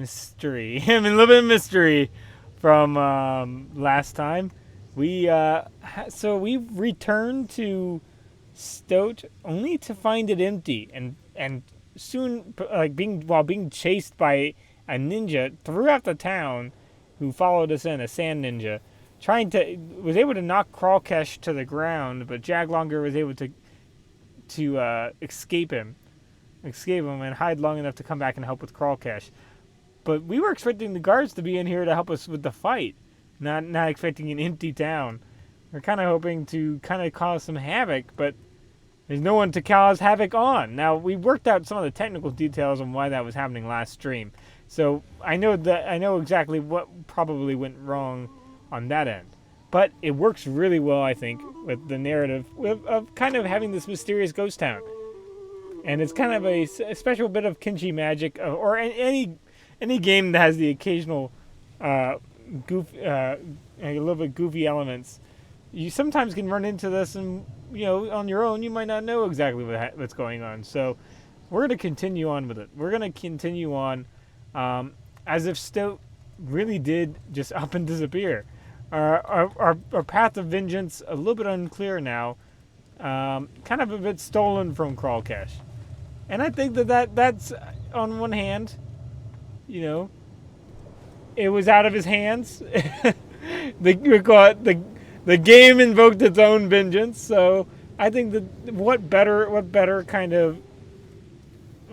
mystery. I mean, a little bit of mystery from last time. So we returned to Stoat only to find it empty, and soon like being chased by a ninja throughout the town, who followed us in, a sand ninja, was able to knock Crawlkesh to the ground, but Jaglonger was able to escape him and hide long enough to come back and help with Crawlkesh. But we were expecting the guards to be in here to help us with the fight, not expecting an empty town. We're kind of hoping to kind of cause some havoc, but there's no one to cause havoc on. Now, we worked out some of the technical details on why that was happening last stream, so I know exactly what probably went wrong on that end. But it works really well, I think, with the narrative of kind of having this mysterious ghost town. And it's kind of a special bit of Kenshi magic, or any game that has the occasional a little bit goofy elements. You sometimes can run into this, and on your own you might not know exactly what's going on. So we're going to continue on with it. We're going to continue on as if Stoat really did just up and disappear. Our path of vengeance a little bit unclear now, kind of a bit stolen from Crawlkesh. And I think that's on one hand, it was out of his hands. The game invoked its own vengeance. So I think that what better kind of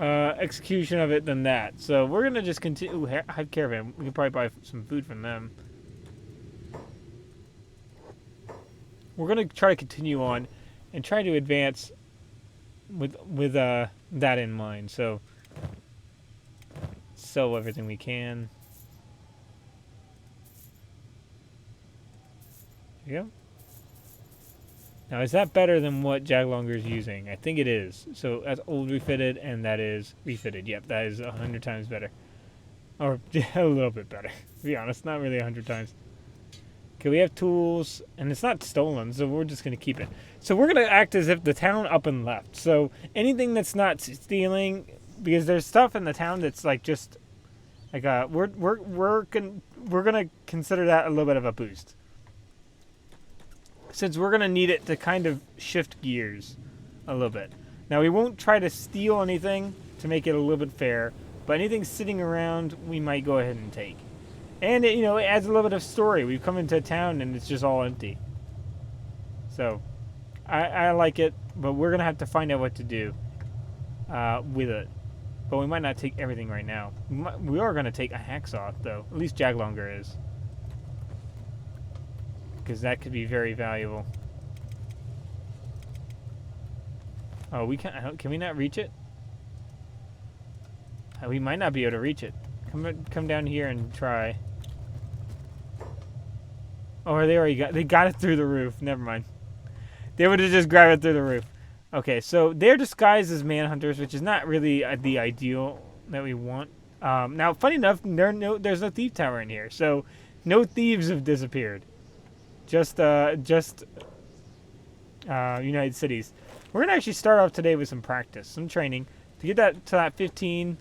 execution of it than that. So we're gonna just continue. Hive Caravan. We can probably buy some food from them. We're gonna try to continue on and try to advance with that in mind. So sell everything we can. There you go. Now, is that better than what Jaglonger is using? I think it is. So that's old refitted, and that is refitted. Yep, that is 100 times better. Or a little bit better, to be honest. Not really 100 times. Okay, we have tools, and it's not stolen, so we're just going to keep it. So we're going to act as if the town up and left. So anything that's not stealing, because there's stuff in the town that's like just like we're gonna consider that a little bit of a boost, since we're gonna need it to kind of shift gears a little bit. Now, we won't try to steal anything to make it a little bit fair, but anything sitting around we might go ahead and take. And it adds a little bit of story. We've come into a town and it's just all empty. So I like it, but we're gonna have to find out what to do with it. But we might not take everything right now. We are gonna take a hacksaw, though. At least Jaglonger is, because that could be very valuable. Oh, can we not reach it? We might not be able to reach it. Come down here and try. Oh, they got it through the roof. Never mind. They would have just grabbed it through the roof. Okay, so they're disguised as manhunters, which is not really the ideal that we want. Now, funny enough, there's no thief tower in here, so no thieves have disappeared. Just United Cities. We're gonna actually start off today with some practice, some training to get that to that 15,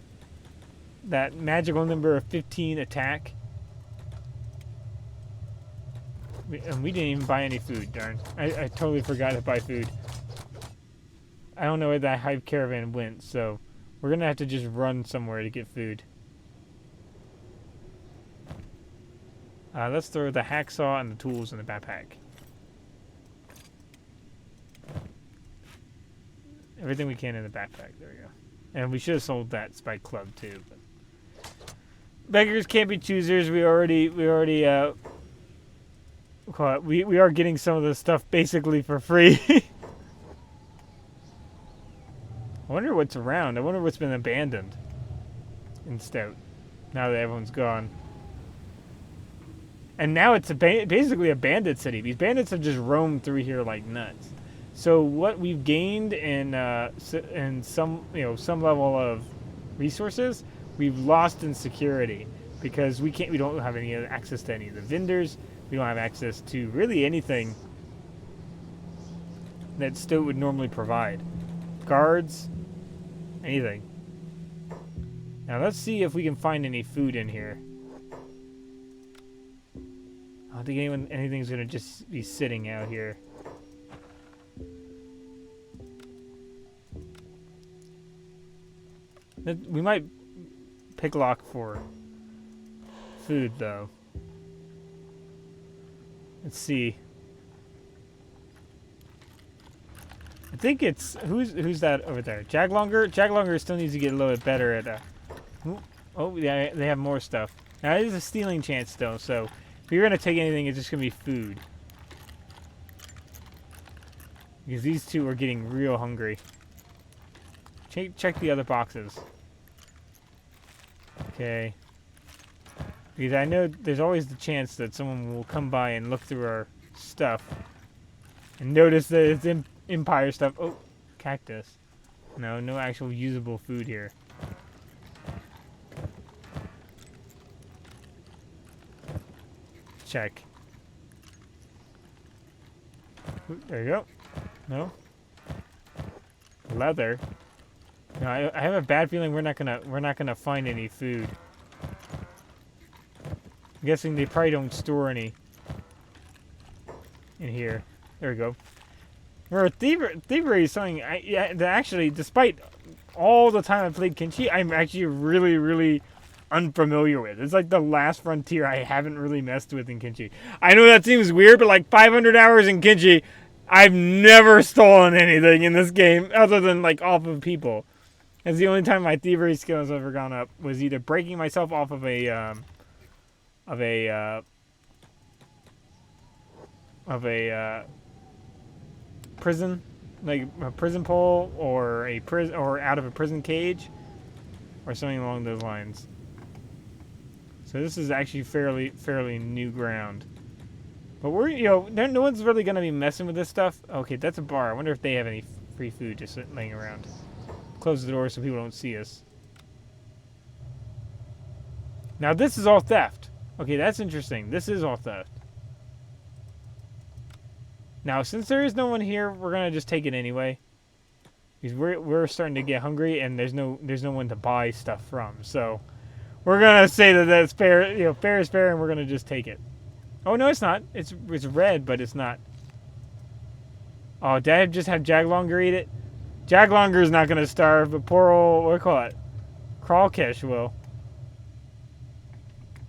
that magical number of 15 attack. And we didn't even buy any food. Darn, I totally forgot to buy food. I don't know where that Hive Caravan went, so we're gonna have to just run somewhere to get food. Let's throw the hacksaw and the tools in the backpack. Everything we can in the backpack. There we go. And we should have sold that spike club too. But beggars can't be choosers. We are getting some of this stuff basically for free. I wonder what's around. I wonder what's been abandoned in Stoat now that everyone's gone. And now it's basically a bandit city. These bandits have just roamed through here like nuts. So what we've gained in some level of resources, we've lost in security, because we don't have any access to any of the vendors. We don't have access to really anything that Stoat would normally provide. Guards, anything. Now let's see if we can find any food in here. I don't think anything's gonna just be sitting out here. We might pick lock for food though. Let's see. I think it's who's that over there? Jaglonger. Jaglonger still needs to get a little bit better at. Oh yeah, they have more stuff. Now it is a stealing chance still, so if you're gonna take anything, it's just gonna be food. Because these two are getting real hungry. Check the other boxes. Okay. Because I know there's always the chance that someone will come by and look through our stuff and notice that it's Empire stuff. Oh, cactus. No actual usable food here. Check. Ooh, there you go. No. Leather. No, I have a bad feeling we're not gonna find any food. I'm guessing they probably don't store any in here. There we go. Where thievery is something that actually, despite all the time I played Kenshi, I'm actually really unfamiliar with. It's like the last frontier I haven't really messed with in Kenshi. I know that seems weird, but like 500 hours in Kenshi, I've never stolen anything in this game other than like off of people. That's the only time my thievery skills have ever gone up, was either breaking myself off of a prison, like a prison pole, or out of a prison cage, or something along those lines. So this is actually fairly new ground. But no one's really gonna be messing with this stuff. Okay, that's a bar. I wonder if they have any free food just laying around. Close the door so people don't see us. Now this is all theft. Okay, that's interesting. This is all theft. Now, since there is no one here, we're gonna just take it anyway. Because we're starting to get hungry, and there's no one to buy stuff from. So we're gonna say that that's fair. Fair is fair, and we're gonna just take it. Oh no, it's not. It's red, but it's not. Oh, did I just have Jaglonger eat it? Jaglonger is not gonna starve, but poor old, what do you call it? Crawlkesh will.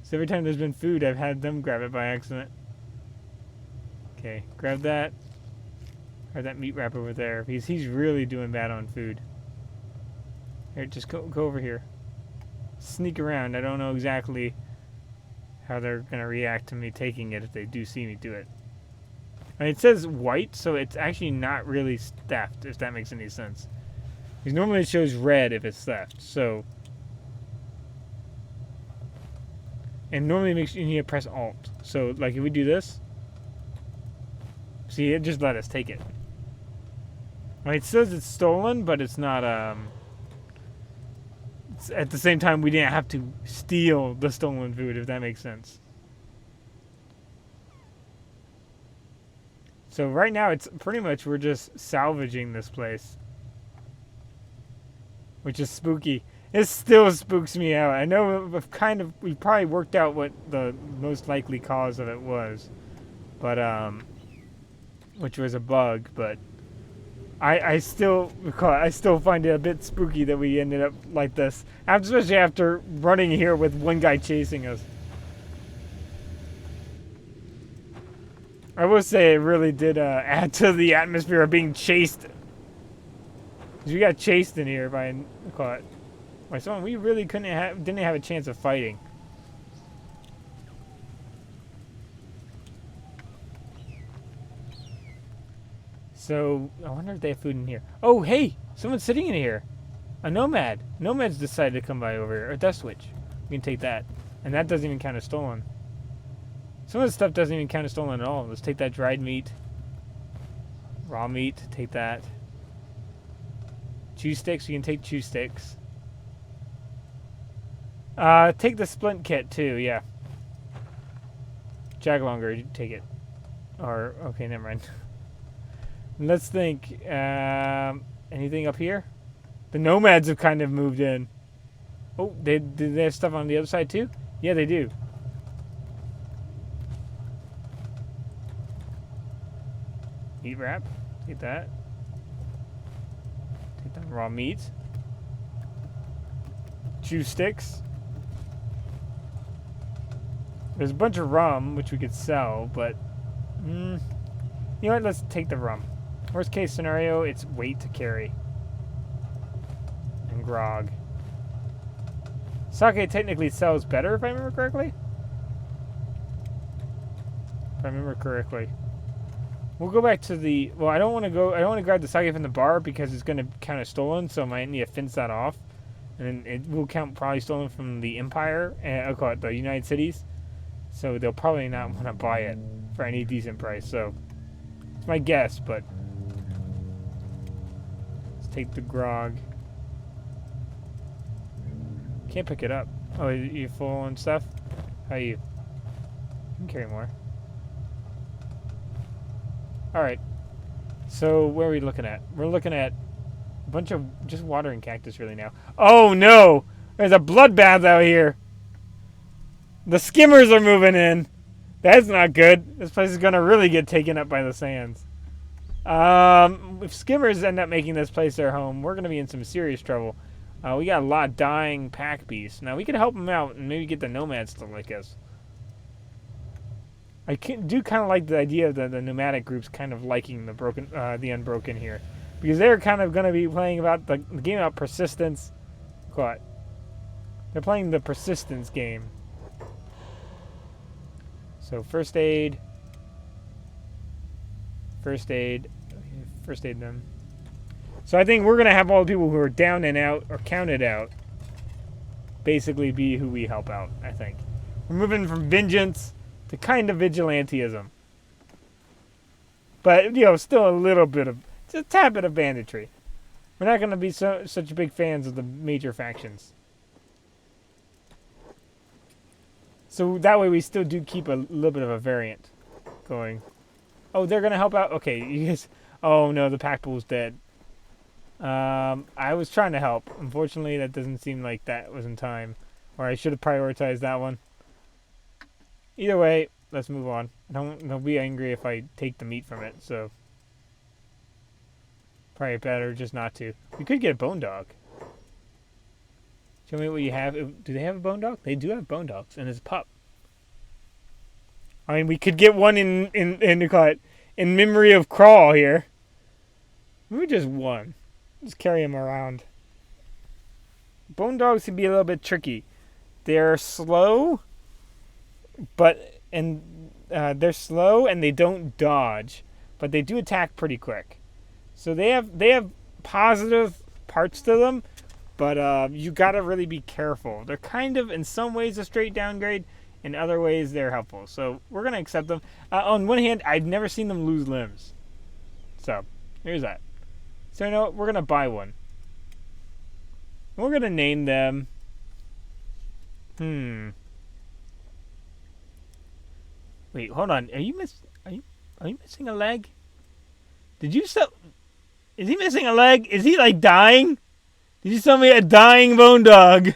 So every time there's been food, I've had them grab it by accident. Okay, grab that. Grab that meat wrap over there, because he's really doing bad on food. Here, just go over here. Sneak around. I don't know exactly how they're going to react to me taking it if they do see me do it. I mean, it says white, so it's actually not really theft, if that makes any sense. Because normally it shows red if it's theft, so... And normally it makes you need to press Alt. So, like, if we do this... See, it just let us take it. I mean, it says it's stolen, but it's not, at the same time, we didn't have to steal the stolen food, if that makes sense. So right now, it's pretty much we're just salvaging this place. Which is spooky. It still spooks me out. I know we probably worked out what the most likely cause of it was. But, which was a bug, but I still find it a bit spooky that we ended up like this, especially after running here with one guy chasing us. I will say it really did add to the atmosphere of being chased. Because we got chased in here by someone we really didn't have a chance of fighting. So, I wonder if they have food in here. Oh, hey! Someone's sitting in here! A nomad! Nomad's decided to come by over here. Or Death Switch. We can take that. And that doesn't even count as stolen. Some of this stuff doesn't even count as stolen at all. Let's take that dried meat. Raw meat. Take that. Chew sticks. You can take chew sticks. Take the splint kit, too. Yeah. Jaglonger. Take it. Or, okay, never mind. Let's think. Anything up here? The nomads have kind of moved in. Oh, do they have stuff on the other side too? Yeah, they do. Meat wrap. Take that. Take that raw meat. Juice sticks. There's a bunch of rum, which we could sell, but... you know what? Let's take the rum. Worst case scenario, it's weight to carry. And grog. Sake technically sells better, if I remember correctly. If I remember correctly. We'll go back to the... Well, I don't want to grab the sake from the bar because it's going to count as stolen, so I might need to fence that off. And it will count probably stolen from the Empire, I'll call it the United Cities. So they'll probably not want to buy it for any decent price. So it's my guess, but let's take the grog. Can't pick it up. Oh, you full on stuff? How are you? You can carry more. Alright. So where are we looking at? We're looking at a bunch of just watering cactus really now. Oh no! There's a bloodbath out here! The skimmers are moving in. That's not good. This place is going to really get taken up by the sands. If skimmers end up making this place their home, we're going to be in some serious trouble. We got a lot of dying pack beasts. Now, we could help them out and maybe get the nomads to like us. I do kind of like the idea of the nomadic groups kind of liking the Unbroken here. Because they're kind of going to be playing about the game about persistence. What? They're playing the persistence game. So first aid them. So I think we're going to have all the people who are down and out or counted out basically be who we help out, I think. We're moving from vengeance to kind of vigilantism. But, you know, still a little bit of, just a tad bit of banditry. We're not going to be such big fans of the major factions. So that way we still do keep a little bit of a variant going. Oh, they're going to help out? Okay, you guys... Oh, no, the pack pool's dead. I was trying to help. Unfortunately, that doesn't seem like that was in time. Or I should have prioritized that one. Either way, let's move on. They'll be angry if I take the meat from it, so... Probably better just not to. We could get a bone dog. Show me what you have. Do they have a bone dog? They do have bone dogs, and it's a pup. I mean, we could get one in memory of Crawl here. Maybe just one. Just carry him around. Bone dogs can be a little bit tricky. They're slow, they're slow and they don't dodge, but they do attack pretty quick. So they have positive parts to them. But you gotta really be careful. They're kind of, in some ways, a straight downgrade. In other ways, they're helpful. So we're gonna accept them. On one hand, I've never seen them lose limbs. So here's that. So you know what? We're gonna buy one. We're gonna name them. Wait, hold on. Are you missing a leg? Did you sell? Is he missing a leg? Is he like dying? Did you sell me a dying bone dog?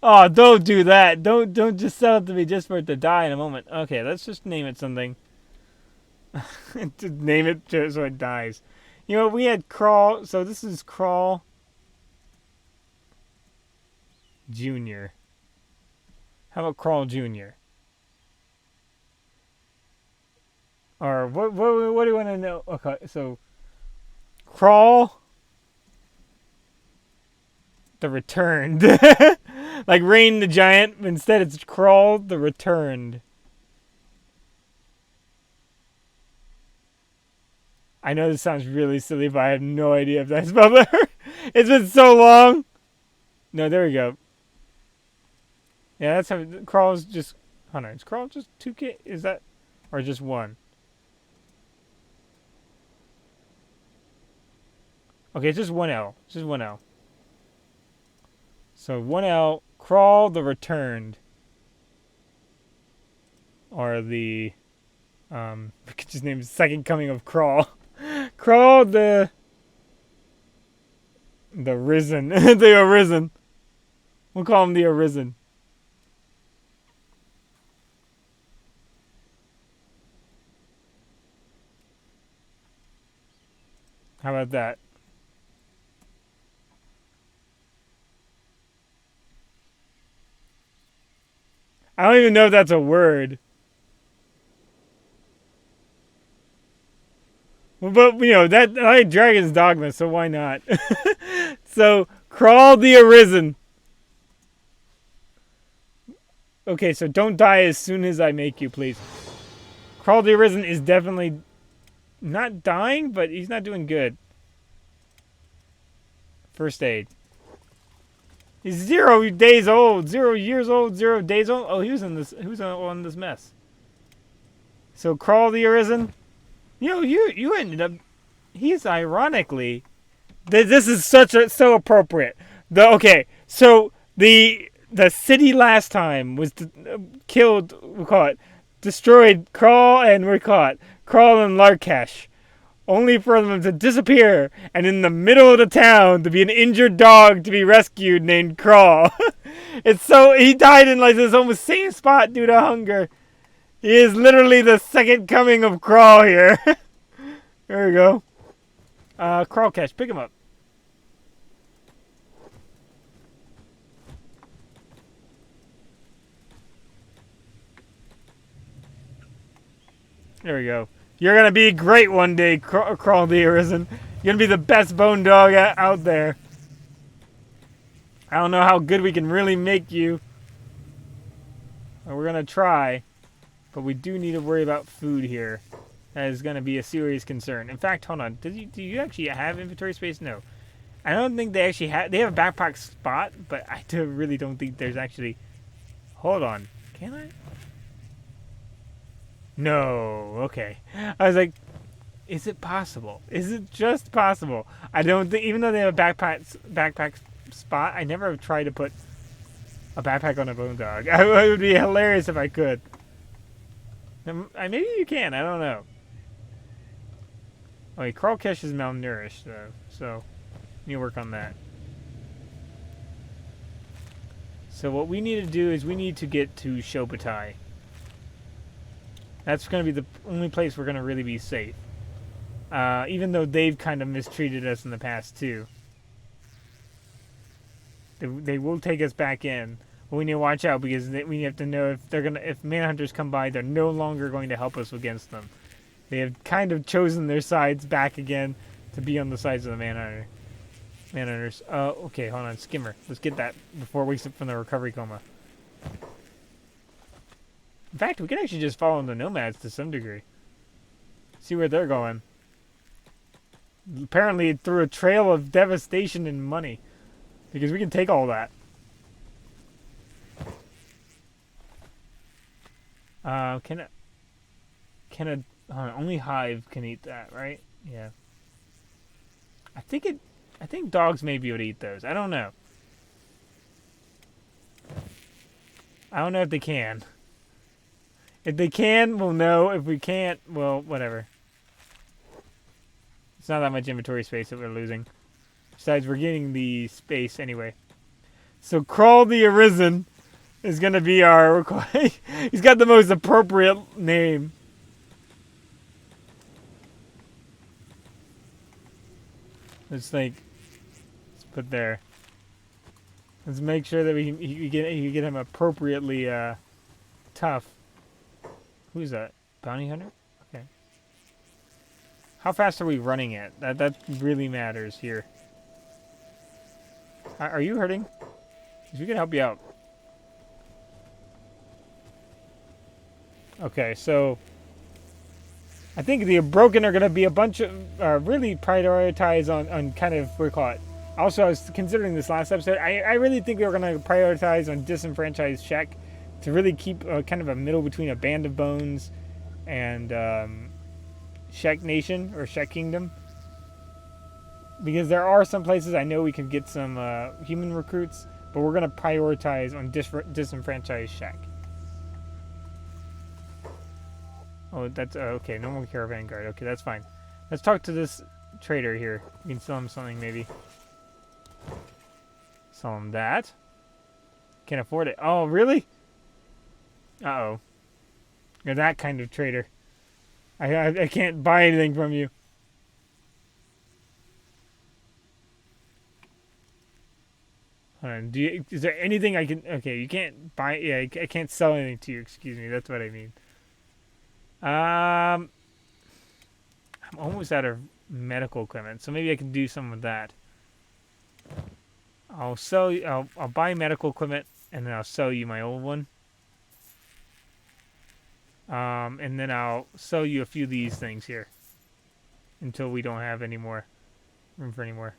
Oh, don't do that. Don't just sell it to me just for it to die in a moment. Okay, let's just name it something. Just name it so it dies. You know, we had Crawl. So this is Crawl Jr. How about Crawl Jr.? Or what do you want to know? Okay, so Crawl the Returned. Like Rain the Giant. Instead, it's Crawl the Returned. I know this sounds really silly, but I have no idea if that's spelled there. It's been so long. No, there we go. Yeah, that's how Crawl's just... Hold on, is Crawl just 2K? Is that... Or just 1? Okay, it's just 1L. It's just 1L. So 1L, Crawl the Returned. Or the... we could just name it Second Coming of Crawl. Crawl the Risen. The Arisen. We'll call him the Arisen. How about that? I don't even know if that's a word. Well, but, you know, that I like Dragon's Dogma, so why not? So, Crawl the Arisen. Okay, so don't die as soon as I make you, please. Crawl the Arisen is definitely not dying, but he's not doing good. First aid. He's 0 days old, 0 years old, 0 days old. Oh, he was on this mess. So Crawl the Arisen. You know, you ended up. He's ironically. This is so appropriate. So the city last time was killed. We call it destroyed. Crawl and Crawl and Larkesh. Only for them to disappear, and in the middle of the town to be an injured dog to be rescued named Crawl. He died in like this almost same spot due to hunger. He is literally the second coming of Crawl here. There we go. Crawl Cash, pick him up. There we go. You're going to be great one day, Crawl the Arisen. You're going to be the best bone dog out there. I don't know how good we can really make you. We're going to try. But we do need to worry about food here. That is going to be a serious concern. In fact, hold on. Do you actually have inventory space? No. I don't think they actually have... They have a backpack spot, but I really don't think there's actually... Hold on. Can I? No, okay. I was like, is it possible? Is it just possible? I don't think, even though they have a backpack spot, I never have tried to put a backpack on a bone dog. It would be hilarious if I could. Maybe you can, I don't know. Okay, Carl Kesh is malnourished though, so we need to work on that. So what we need to do is we need to get to Shobutai. That's going to be the only place we're going to really be safe. Even though they've kind of mistreated us in the past, too. They will take us back in. But we need to watch out because we have to know if manhunters come by, they're no longer going to help us against them. They have kind of chosen their sides back again to be on the sides of the manhunters. Okay, hold on. Skimmer. Let's get that before we slip from the recovery coma. In fact, we can actually just follow the nomads to some degree. See where they're going. Apparently through a trail of devastation and money. Because we can take all that. Only Hive can eat that, right? Yeah. I think dogs may be able to eat those. I don't know. I don't know if they can. If they can, we'll know. If we can't, well, whatever. It's not that much inventory space that we're losing. Besides, we're getting the space anyway. So, Crawl the Arisen is going to be our... He's got the most appropriate name. Let's put there. Let's make sure that you get him appropriately tough. Who's that? Bounty hunter? Okay. How fast are we running it? That really matters here. Are you hurting? Because we can help you out. Okay, so I think the broken are going to be a bunch of really prioritize on kind of what we call it. Also, I was considering this last episode. I really think we were going to prioritize on disenfranchised Shek to really keep kind of a middle between a Band of Bones and Shek Nation or Shek Kingdom. Because there are some places I know we can get some human recruits, but we're going to prioritize on disenfranchised Shek. Oh, that's okay. No more caravan guard. Okay, that's fine. Let's talk to this trader here. We can sell him something, maybe. Sell him that. Can't afford it. Oh, really? Uh-oh. You're that kind of trader. I can't buy anything from you. Hold on. Is there anything I can... Okay, you can't buy... Yeah, I can't sell anything to you. Excuse me. That's what I mean. I'm almost out of medical equipment, so maybe I can do some with that. I'll buy medical equipment, and then I'll sell you my old one. And then I'll sell you a few of these things here. Until we don't have any more room for any more.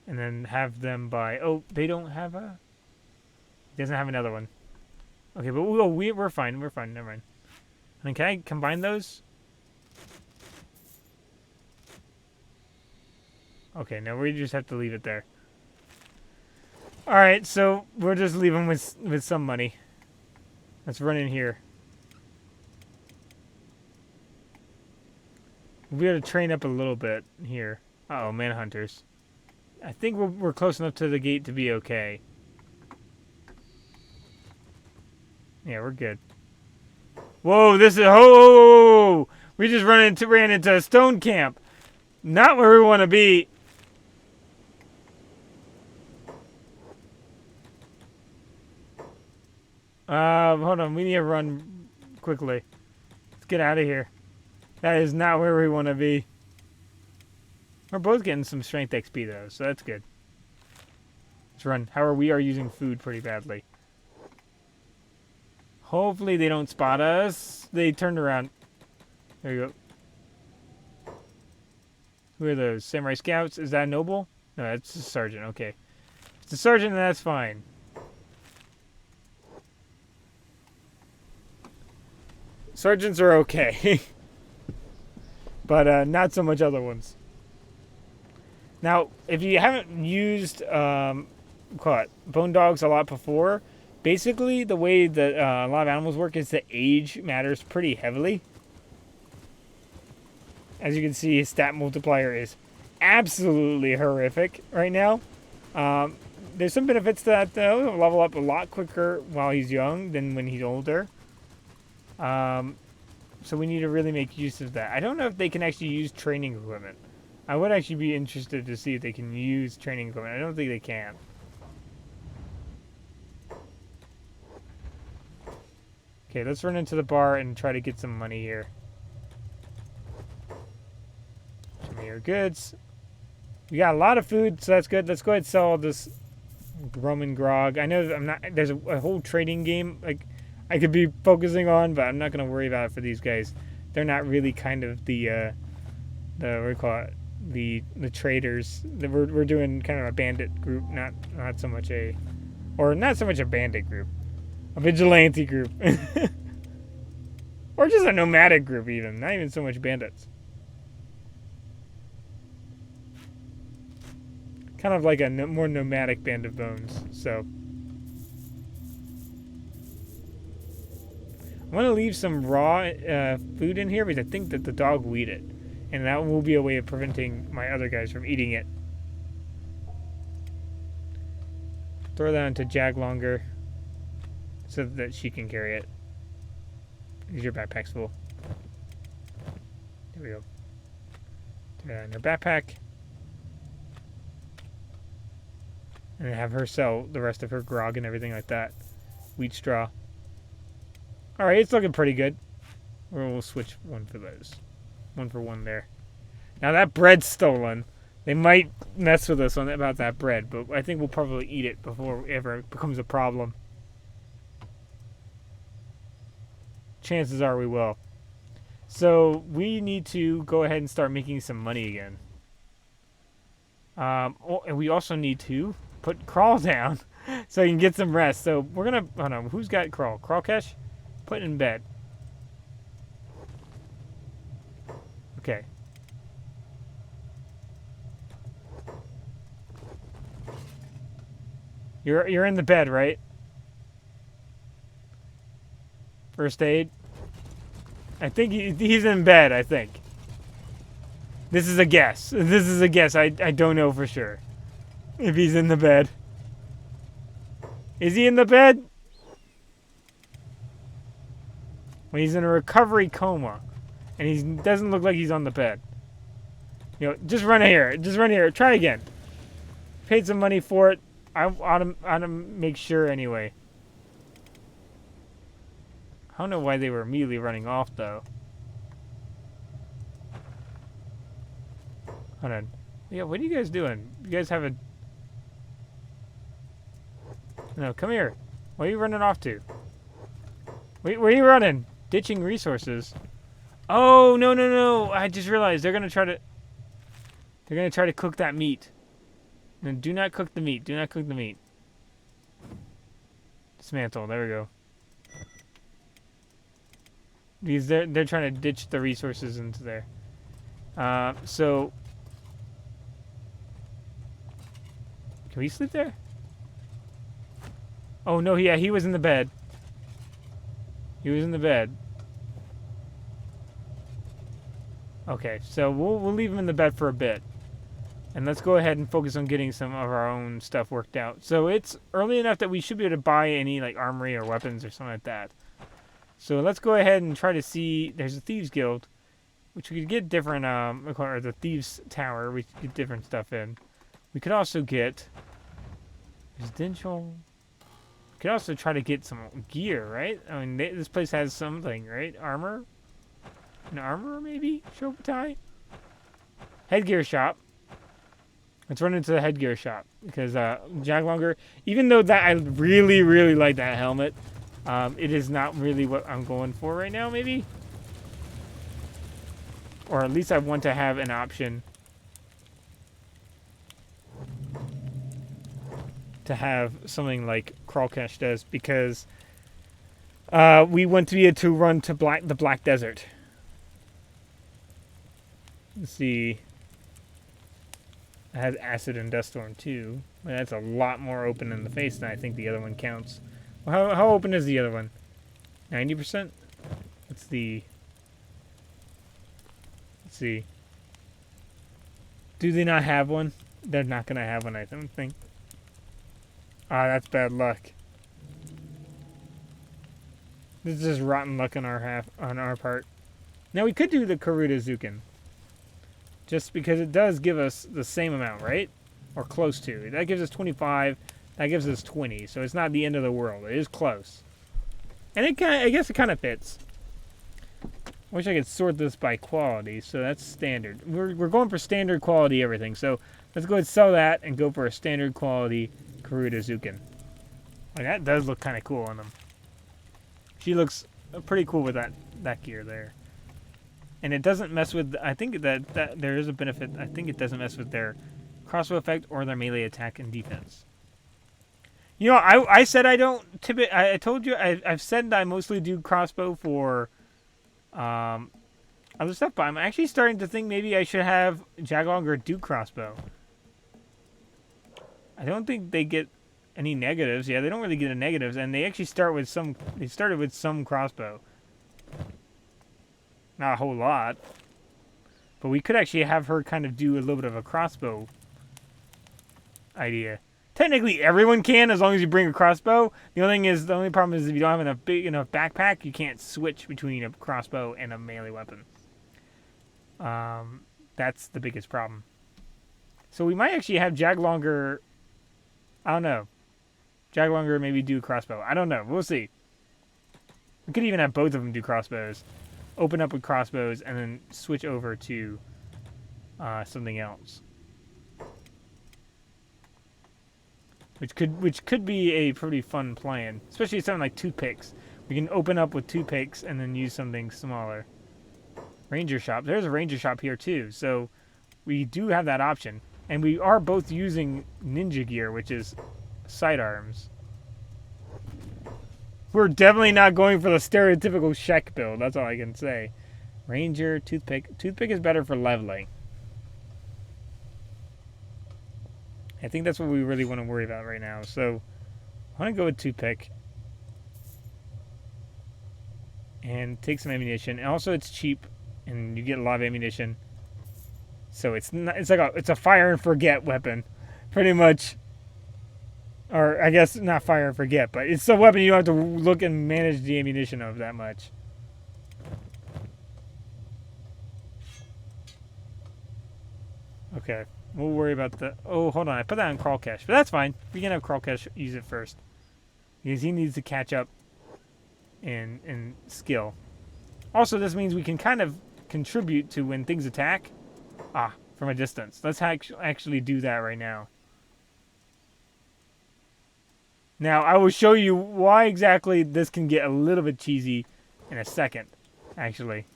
And then have them buy... Oh, they don't have a... He doesn't have another one. Okay, but we're fine. We're fine. Never mind. And then can I combine those? Okay, now we just have to leave it there. Alright, so we'll just leave them with some money. Let's run in here. We got to train up a little bit here. Uh-oh, manhunters. I think we're close enough to the gate to be okay. Yeah, we're good. Whoa, this is... Oh! We just ran into a stone camp. Not where we want to be. Hold on. We need to run quickly. Let's get out of here. That is not where we want to be. We're both getting some strength XP, though, so that's good. Let's run. However, we are using food pretty badly. Hopefully they don't spot us. They turned around. There you go. Who are those? Samurai Scouts? Is that a noble? No, that's a sergeant. Okay. If it's a sergeant, then that's fine. Sergeants are okay. But not so much other ones. Now, if you haven't used bone dogs a lot before, basically the way that a lot of animals work is that age matters pretty heavily. As you can see, his stat multiplier is absolutely horrific right now. There's some benefits to that, though. He'll level up a lot quicker while he's young than when he's older. So we need to really make use of that. I don't know if they can actually use training equipment. I would actually be interested to see if they can use training equipment. I don't think they can. Okay, let's run into the bar and try to get some money here. Show me your goods. We got a lot of food, so that's good. Let's go ahead and sell all this rum and grog. I know I'm not. There's a whole trading game like I could be focusing on, but I'm not going to worry about it for these guys. They're not really kind of the what do you call it? The traders. We're doing kind of a bandit group, not so much a bandit group, a vigilante group, or just a nomadic group even. Not even so much bandits. Kind of like a more nomadic band of bones. So I'm going to leave some raw food in here because I think that the dog will eat it. And that will be a way of preventing my other guys from eating it. Throw that into Jag longer so that she can carry it. Because your backpack's full. There we go. Throw that in her backpack. And then have her sell the rest of her grog and everything like that. Wheat straw. Alright, it's looking pretty good. We'll switch one for those. One for one there. Now that bread's stolen. They might mess with us about that bread, but I think we'll probably eat it before it ever becomes a problem. Chances are we will. So we need to go ahead and start making some money again. And we also need to put Crawl down so he can get some rest. So we're gonna. Oh no, who's got Crawl? Crawlcash? Put in bed. Okay. You're in the bed, right? First aid. I think he's in bed. I think. This is a guess. This is a guess. I don't know for sure if he's in the bed. Is he in the bed? Well, he's in a recovery coma, and he doesn't look like he's on the bed. You know, just run here. Just run here. Try again. Paid some money for it. I ought to make sure anyway. I don't know why they were immediately running off, though. Hold on. Yeah, what are you guys doing? You guys have a... No, come here. Where are you running off to? Wait, where are you running? Ditching resources. Oh, no, no, no. I just realized they're going to try to... They're going to try to cook that meat. No, do not cook the meat. Do not cook the meat. Dismantle. There we go. Because they're trying to ditch the resources into there. So... Can we sleep there? Oh, no, yeah, he was in the bed. He was in the bed. Okay, so we'll leave him in the bed for a bit. And let's go ahead and focus on getting some of our own stuff worked out. So it's early enough that we should be able to buy any like armory or weapons or something like that. So let's go ahead and try to see. There's a Thieves Guild, which we could get different, or the Thieves Tower, we could get different stuff in. We could also get residential. We could also try to get some gear, right? I mean, this place has something, right? Armor? An armor, maybe? Shobutai? Headgear shop. Let's run into the headgear shop. Because Jaglonger, even though that I really, really like that helmet, it is not really what I'm going for right now, maybe? Or at least I want to have an option to have something like Crawlcash does, because we want to be able to run to the Black Desert. Let's see. It has Acid and Duststorm too. Well, that's a lot more open in the face than I think the other one counts. Well, how open is the other one? 90%? Let's see. Do they not have one? They're not going to have one, I don't think. Ah, that's bad luck. This is just rotten luck on our part. Now we could do the Karuta Zukin. Just because it does give us the same amount, right? Or close to. That gives us 25. That gives us 20. So it's not the end of the world. It is close. And I guess it kind of fits. I wish I could sort this by quality. So that's standard. We're going for standard quality everything. So let's go ahead and sell that and go for a standard quality Karuta Zukin. Like, that does look kind of cool on them. She looks pretty cool with that gear there. And it doesn't mess with... I think that there is a benefit. I think it doesn't mess with their crossbow effect or their melee attack and defense. You know, I said I don't... I told you... I've said that I mostly do crossbow for other stuff. But I'm actually starting to think maybe I should have Jaglonger do crossbow. I don't think they get any negatives. Yeah, they don't really get any negatives. And they actually start with some... They started with some crossbow. Not a whole lot. But we could actually have her kind of do a little bit of a crossbow idea. Technically, everyone can as long as you bring a crossbow. The only problem is if you don't have enough big enough backpack, you can't switch between a crossbow and a melee weapon. That's the biggest problem. So we might actually have Jaglonger... I don't know. Jaglonger maybe do crossbow. I don't know. We'll see. We could even have both of them do crossbows. Open up with crossbows and then switch over to something else. Which could be a pretty fun plan. Especially something like toothpicks. We can open up with toothpicks and then use something smaller. Ranger shop. There's a ranger shop here too. So we do have that option. And we are both using ninja gear, which is sidearms. We're definitely not going for the stereotypical Shek build. That's all I can say. Ranger, toothpick. Toothpick is better for leveling. I think that's what we really want to worry about right now. So, I want to go with toothpick. And take some ammunition. And also, it's cheap. And you get a lot of ammunition. So it's not, it's a fire and forget weapon, pretty much. Or I guess not fire and forget, but it's a weapon you don't have to look and manage the ammunition of that much. Okay, we'll worry about the... Oh, hold on, I put that on Crawl Cash, but that's fine. We can have Crawl Cash use it first. Because he needs to catch up in skill. Also, this means we can kind of contribute to when things attack. From a distance. Let's actually do that right now. Now, I will show you why exactly this can get a little bit cheesy in a second, actually.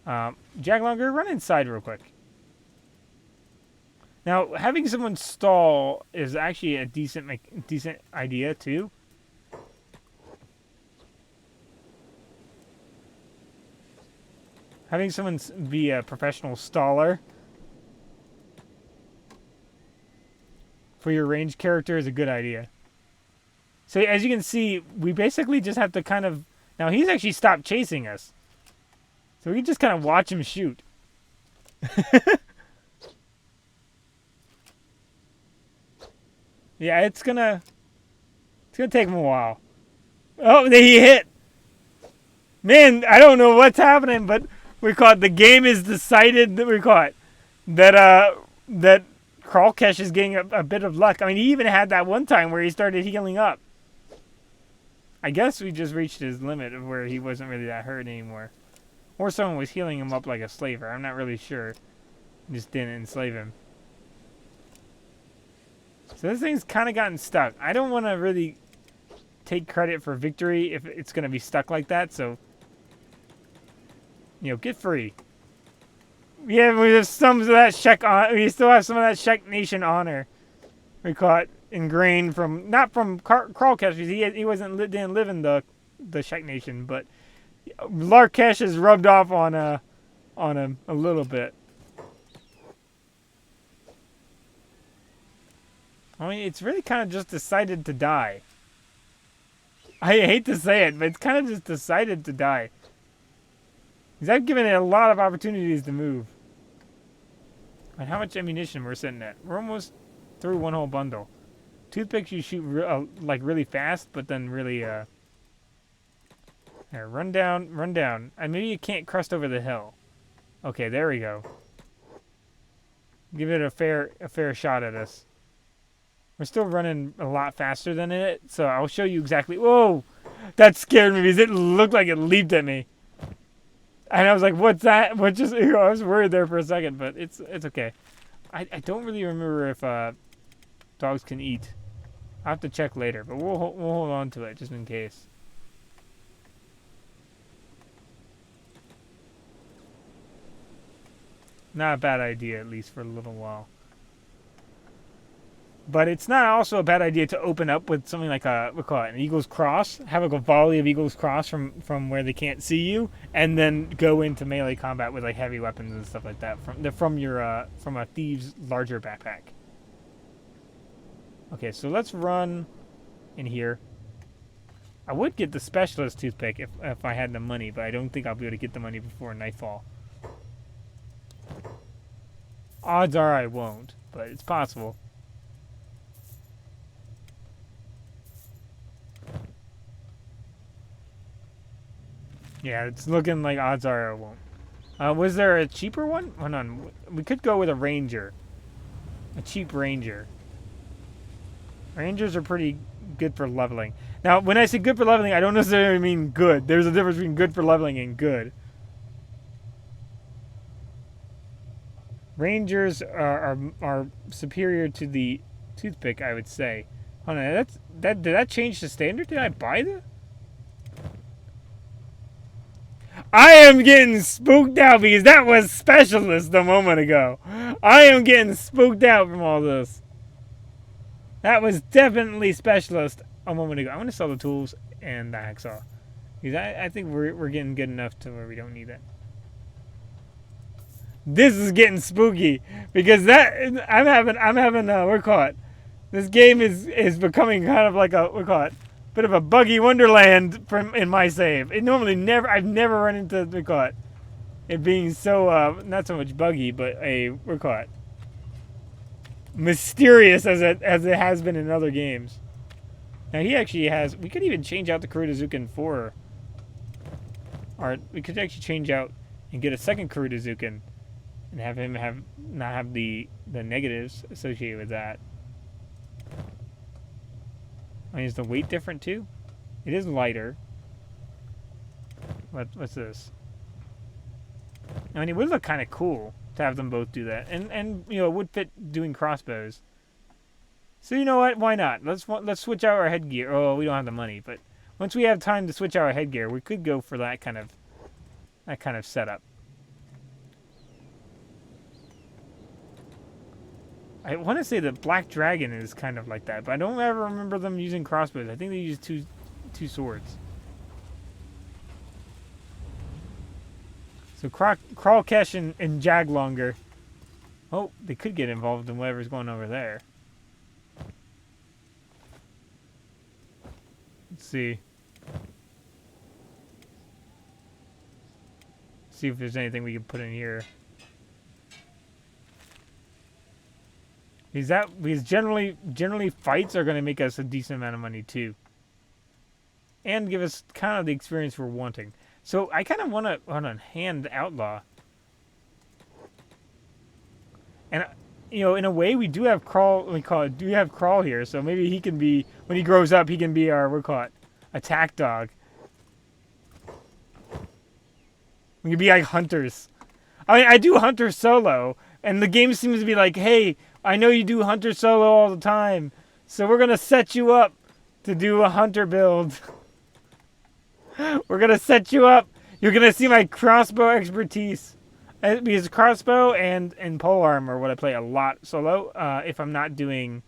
Jack Longer, run inside real quick. Now, having someone stall is actually a decent idea, too. Having someone be a professional staller for your ranged character is a good idea. So as you can see, we basically just have to kind of... Now he's actually stopped chasing us. So we can just kind of watch him shoot. Yeah, it's gonna take him a while. Oh, he hit! Man, I don't know what's happening, but we caught the game is decided that we caught that Kralkesh is getting a bit of luck. I mean, he even had that one time where he started healing up. I guess we just reached his limit of where he wasn't really that hurt anymore. Or someone was healing him up like a slaver. I'm not really sure. Just didn't enslave him. So this thing's kind of gotten stuck. I don't want to really take credit for victory if it's going to be stuck like that, so... You know, get free. Yeah, we have some of that we still have some of that Czech Nation honor. We caught ingrained from not from Kralkesh. He didn't live in the Czech Nation, but Larkesh has rubbed off on him a little bit. I mean, it's really kind of just decided to die. I hate to say it, but it's kind of just decided to die. Because I've given it a lot of opportunities to move. And how much ammunition we're sitting at? We're almost through one whole bundle. Toothpicks you shoot like really fast, but then really here, run down. And maybe you can't crust over the hill. Okay, there we go. Give it a fair shot at us. We're still running a lot faster than it, so I'll show you exactly. Whoa, that scared me because it looked like it leaped at me. And I was like, what's that? What just... I was worried there for a second, but it's okay. I don't really remember if dogs can eat. I'll have to check later, but we'll hold on to it just in case. Not a bad idea, at least for a little while. But it's not also a bad idea to open up with something like we call it an Eagle's Cross. Have a volley of Eagle's Cross from where they can't see you, and then go into melee combat with like heavy weapons and stuff like that from a thieves' larger backpack. Okay, so let's run in here. I would get the specialist toothpick if I had the money, but I don't think I'll be able to get the money before nightfall. Odds are I won't, but it's possible. Yeah, it's looking like odds are I won't. Was there a cheaper one? Hold on. We could go with a ranger. A cheap ranger. Rangers are pretty good for leveling. Now, when I say good for leveling, I don't necessarily mean good. There's a difference between good for leveling and good. Rangers are superior to the toothpick, I would say. Hold on, did that change the standard? Did I buy the... I am getting spooked out because that was specialist a moment ago. I am getting spooked out from all this. That was definitely specialist a moment ago. I'm going to sell the tools and the hacksaw. Because I think we're getting good enough to where we don't need that. This is getting spooky. Because that I'm having we're caught. This game is becoming kind of like we're caught. Bit of a buggy wonderland in my save. I've never run into the caught. it being so not so much buggy, but we're caught mysterious as it has been in other games. Now he actually has. We could even change out the Kurudazuken for. Or we could actually change out and get a second Kurudazuken, and have him not have the negatives associated with that. I mean, is the weight different too? It is lighter. What's this? I mean, it would look kind of cool to have them both do that, and you know, it would fit doing crossbows. So you know what? Why not? Let's switch out our headgear. Oh, we don't have the money, but once we have time to switch out our headgear, we could go for that kind of setup. I want to say that Black Dragon is kind of like that, but I don't ever remember them using crossbows. I think they use two swords. So Kralkesh and Jaglonger. Oh, they could get involved in whatever's going over there. Let's see. See if there's anything we can put in here. Because generally fights are going to make us a decent amount of money too, and give us kind of the experience we're wanting. So I kind of want to hand outlaw, and you know, in a way, we do have Crawl. Do have Crawl here, so maybe he can be, when he grows up, he can be our, we'll call it, attack dog. We can be like hunters. I mean, I do hunter solo, and the game seems to be like, hey, I know you do hunter solo all the time, so we're gonna set you up to do a hunter build. We're gonna set you up. You're gonna see my crossbow expertise. Because crossbow and polearm are what I play a lot solo. If I'm not doing,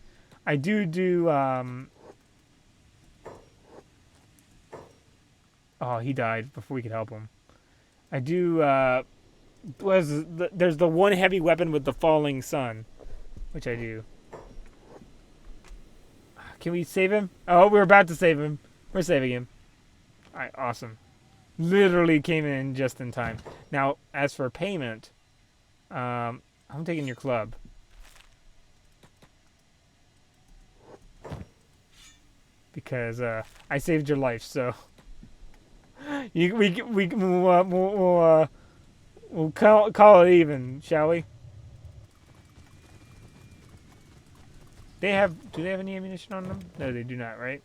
I do. Oh, he died before we could help him. I do. There's the one heavy weapon with the falling sun, which I do. Can we save him? Oh, we're about to save him. We're saving him. All right, awesome. Literally came in just in time. Now, as for payment, I'm taking your club. Because I saved your life, so we'll call it even, shall we? Do they have any ammunition on them? No, they do not, right?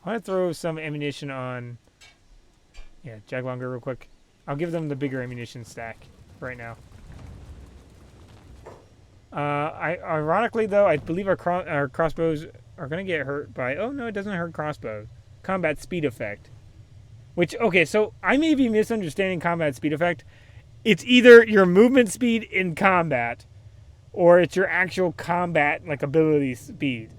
I want to throw some ammunition on, Jaglonger real quick. I'll give them the bigger ammunition stack right now. Ironically, though, I believe our crossbows are going to get hurt by... Oh, no, it doesn't hurt crossbows. Combat speed effect. Which, okay, so I may be misunderstanding combat speed effect. It's either your movement speed in combat, or it's your actual combat, like, ability speed.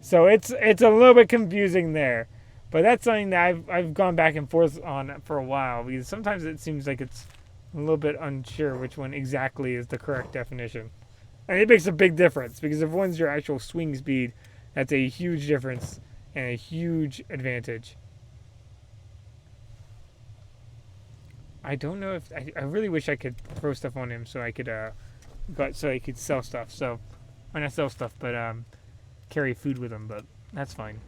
So it's a little bit confusing there. But that's something that I've gone back and forth on for a while, because sometimes it seems like it's a little bit unsure which one exactly is the correct definition. And it makes a big difference, because if one's your actual swing speed, that's a huge difference and a huge advantage. I don't know if... I really wish I could throw stuff on him so I could sell stuff. So, or not sell stuff, but carry food with him, but that's fine.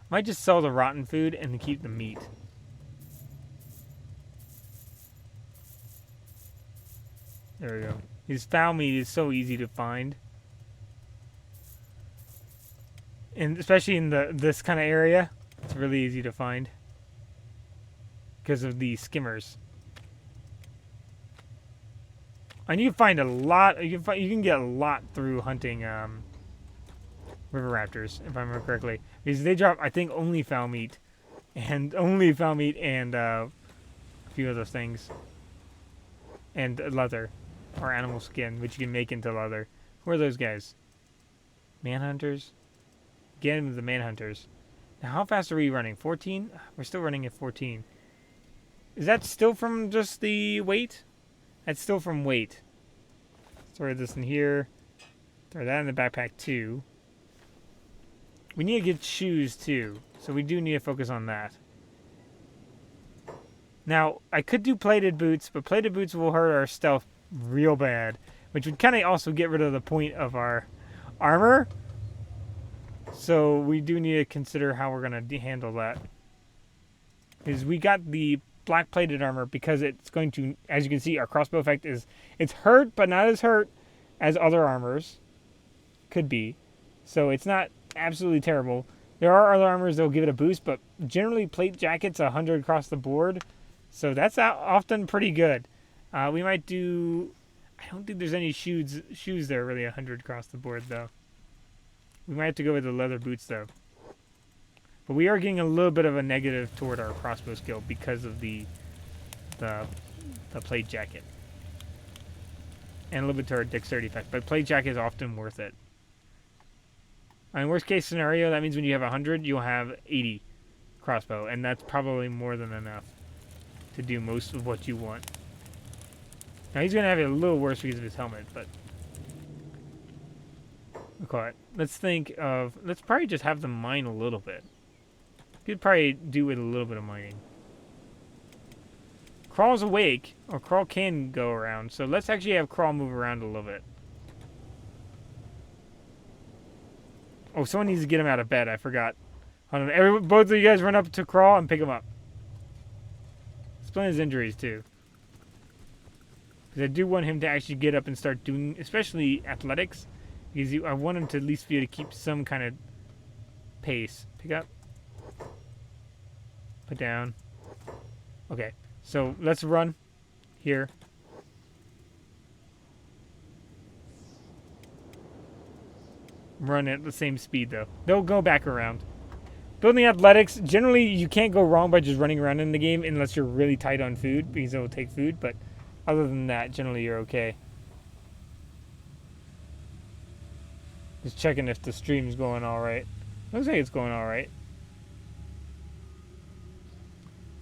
Might just sell the rotten food and keep the meat. There we go. His foul meat is so easy to find. And especially in this kind of area, it's really easy to find. Because of the skimmers. And you can find a lot, you can get a lot through hunting river raptors, if I remember correctly. Because they drop, I think, only foul meat. And a few other things. And leather. Or animal skin, which you can make into leather. Who are those guys? Manhunters? Again with the manhunters. Now, how fast are we running? 14? We're still running at 14. Is that still from just the weight? That's still from weight. Throw this in here. Throw that in the backpack too. We need to get shoes too. So we do need to focus on that. Now, I could do plated boots, but plated boots will hurt our stealth real bad, which would kind of also get rid of the point of our armor. So we do need to consider how we're going to handle that. Because we got the black plated armor because it's going to, as you can see, our crossbow effect is, it's hurt, but not as hurt as other armors could be. So it's not absolutely terrible. There are other armors that will give it a boost, but generally plate jacket's 100 across the board. So that's often pretty good. We might do, I don't think there's any shoes there really 100 across the board though. We might have to go with the leather boots though. But we are getting a little bit of a negative toward our crossbow skill because of the plate jacket. And a little bit to our dexterity effect. But plate jacket is often worth it. I mean, worst case scenario, that means when you have 100, you'll have 80 crossbow. And that's probably more than enough to do most of what you want. Now he's going to have it a little worse because of his helmet, but... Okay, let's think of... Let's probably just have them mine a little bit. Could probably do with a little bit of mining. Crawl's awake, or Crawl can go around, so let's actually have Crawl move around a little bit. Oh, someone needs to get him out of bed, I forgot. Hold on, both of you guys run up to Crawl and pick him up. Explain his injuries, too. Because I do want him to actually get up and start doing, especially athletics. Because I want him to at least be able to keep some kind of pace. Pick up. Put down. Okay, so let's run here. Run at the same speed, though. They'll go back around. Building athletics, generally you can't go wrong by just running around in the game unless you're really tight on food, because it will take food, but other than that, generally you're okay. Just checking if the stream's going alright. Looks like it's going alright.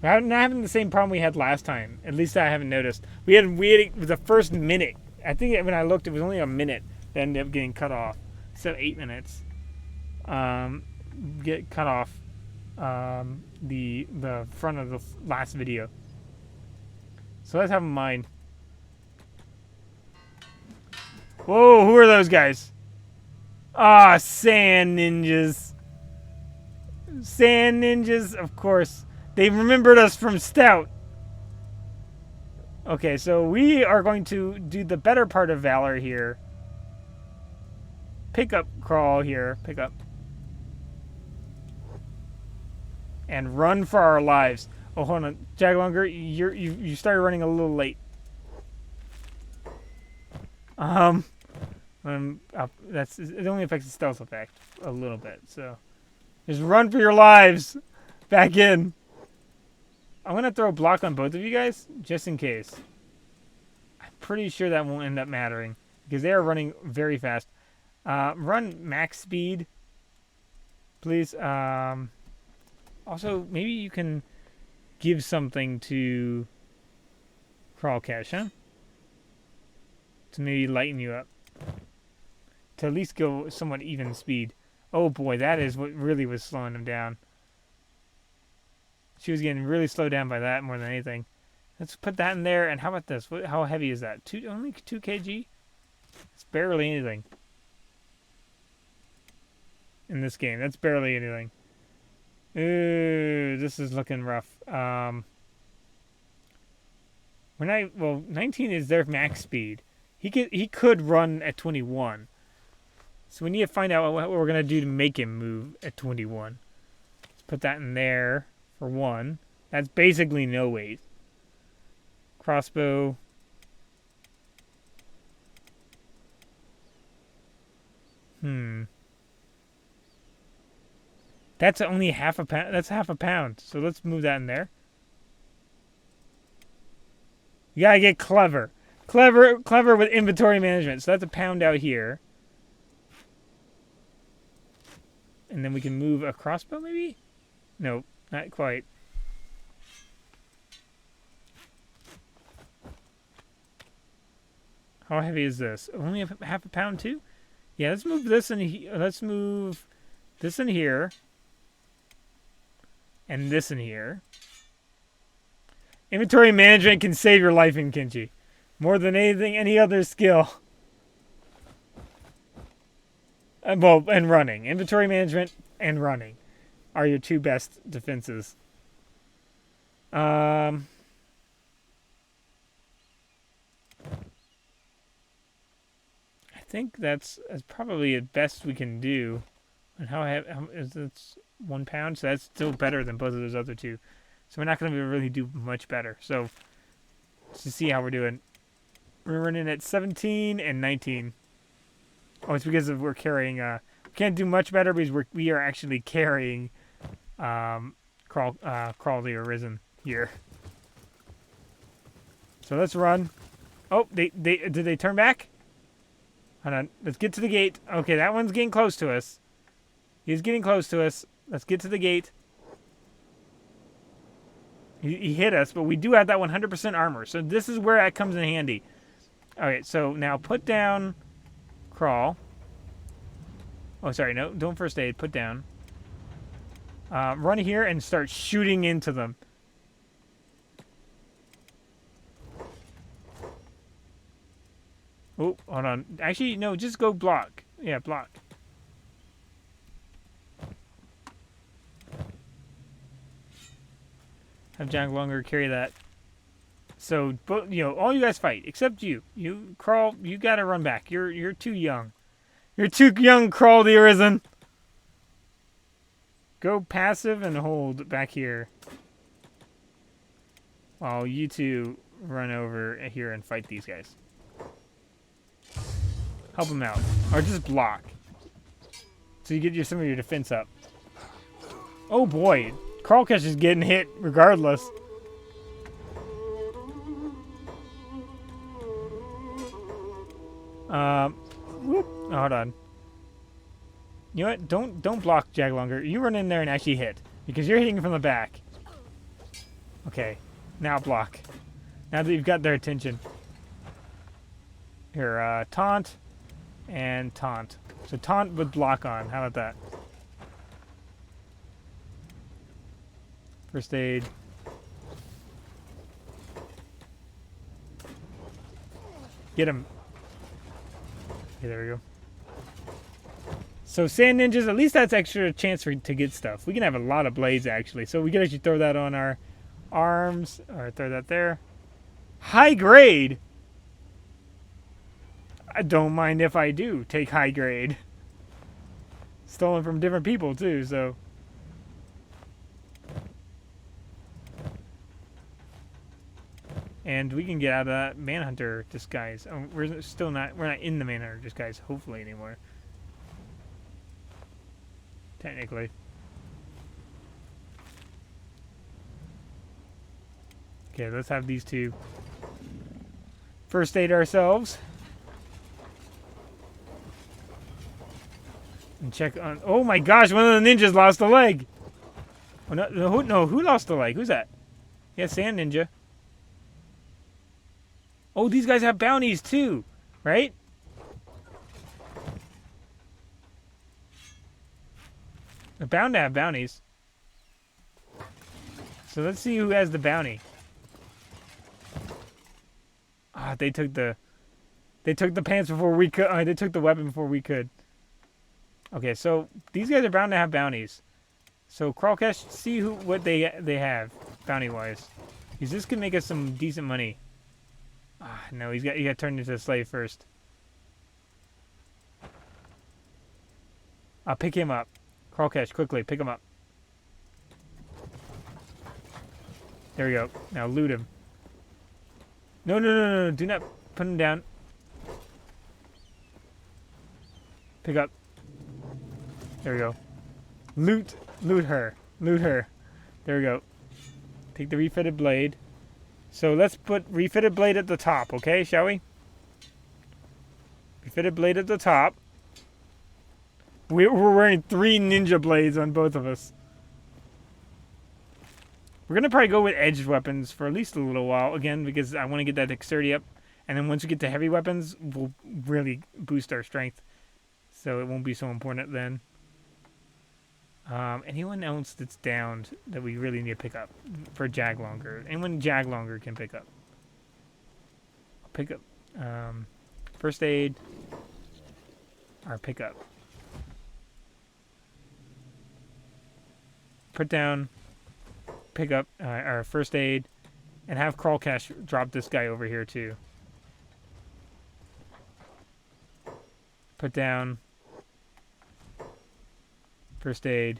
We're not having the same problem we had last time. At least I haven't noticed. We had the first minute. I think when I looked, it was only a minute that ended up getting cut off. So 8 minutes. Get cut off the front of the last video. So let's have them mine. Whoa, who are those guys? Ah, sand ninjas. Sand ninjas, of course. They remembered us from Stout. Okay, so we are going to do the better part of Valor here. Pick up Crawl here. Pick up. And run for our lives. Oh, hold on. Jaglonger, you started running a little late. It only affects the stealth effect a little bit, so just run for your lives. Back in. I'm gonna throw a block on both of you guys just in case. I'm pretty sure that won't end up mattering because they are running very fast. Run max speed, please. Also, maybe you can give something to Crawl Cash, huh? To maybe lighten you up. To at least go somewhat even speed. Oh boy, that is what really was slowing him down. She was getting really slowed down by that more than anything. Let's put that in there. And how about this? How heavy is that? Only 2 kg? It's barely anything. In this game. That's barely anything. Ooh, this is looking rough. 19 is their max speed. He could run at 21. So we need to find out what we're going to do to make him move at 21. Let's put that in there for 1. That's basically no weight. Crossbow. That's only half a pound. That's half a pound. So let's move that in there. You gotta get clever. Clever with inventory management. So that's a pound out here. And then we can move a crossbow, maybe? Nope, not quite. How heavy is this? Only half a pound, too? Yeah, let's move this in. Let's move this in here. And this in here. Inventory management can save your life in Kenshi. More than anything, any other skill. Well, and running. Inventory management and running are your two best defenses. I think that's probably the best we can do. And how is it's 1 pound? So that's still better than both of those other two. So we're not going to really do much better. So let's just see how we're doing. We're running at 17 and 19. Oh, it's because we're carrying. We can't do much better because we are actually carrying Crawl the Arisen here. So let's run. Oh, did they turn back? Hold on. Let's get to the gate. Okay, that one's getting close to us. He's getting close to us. Let's get to the gate. He hit us, but we do have that 100% armor. So this is where that comes in handy. Alright, so now put down Crawl. Oh, sorry, no, don't first aid. Put down. Run here and start shooting into them. Oh, hold on. Actually, no, just go block. Yeah, block. Have Jack Longer carry that. So, but all you guys fight except you. You Crawl. You gotta run back. You're too young. You're too young. Crawl the Arisen. Go passive and hold back here. While you two run over here and fight these guys. Help them out, or just block. So you get some of your defense up. Oh boy, Crawlcash is getting hit regardless. Whoop. Oh, hold on. You know what? Don't block Jaglonger. You run in there and actually hit because you're hitting from the back. Okay, now block. Now that you've got their attention. Here, taunt and taunt. So taunt with block on. How about that? First aid. Get him. Okay, there we go. So Sand Ninjas, at least that's extra chance to get stuff. We can have a lot of blades, actually. So we can actually throw that on our arms. Or throw that there. High grade? I don't mind if I do take high grade. Stolen from different people, too, so... And we can get out of that Manhunter disguise. Oh, we're not in the Manhunter disguise, hopefully, anymore. Technically. Okay, let's have these two first aid ourselves. And check on... Oh my gosh, one of the ninjas lost a leg! Oh, no, who lost a leg? Who's that? Yeah, Sand Ninja. Oh, these guys have bounties too, right? They're bound to have bounties. So let's see who has the bounty. Ah, they took the pants before we could. They took the weapon before we could. Okay, so these guys are bound to have bounties. So Crawlcash, see what they have bounty wise. Because this could make us some decent money. Ah, no, he got turned into a slave first. I'll pick him up. Crawlcash, quickly, pick him up. There we go. Now loot him. No. Do not put him down. Pick up. There we go. Loot her. Loot her. There we go. Take the refitted blade. So let's put refitted blade at the top, okay? Shall we? Refitted blade at the top. We're wearing 3 ninja blades on both of us. We're going to probably go with edged weapons for at least a little while, again, because I want to get that dexterity up. And then once we get to heavy weapons, we'll really boost our strength. So it won't be so important then. Anyone else that's downed that we really need to pick up for Jag Longer? Anyone Jag Longer can pick up. Pick up. First aid. Or pick up. Put down. Pick up our first aid. And have Crawl Cash drop this guy over here too. Put down. First aid.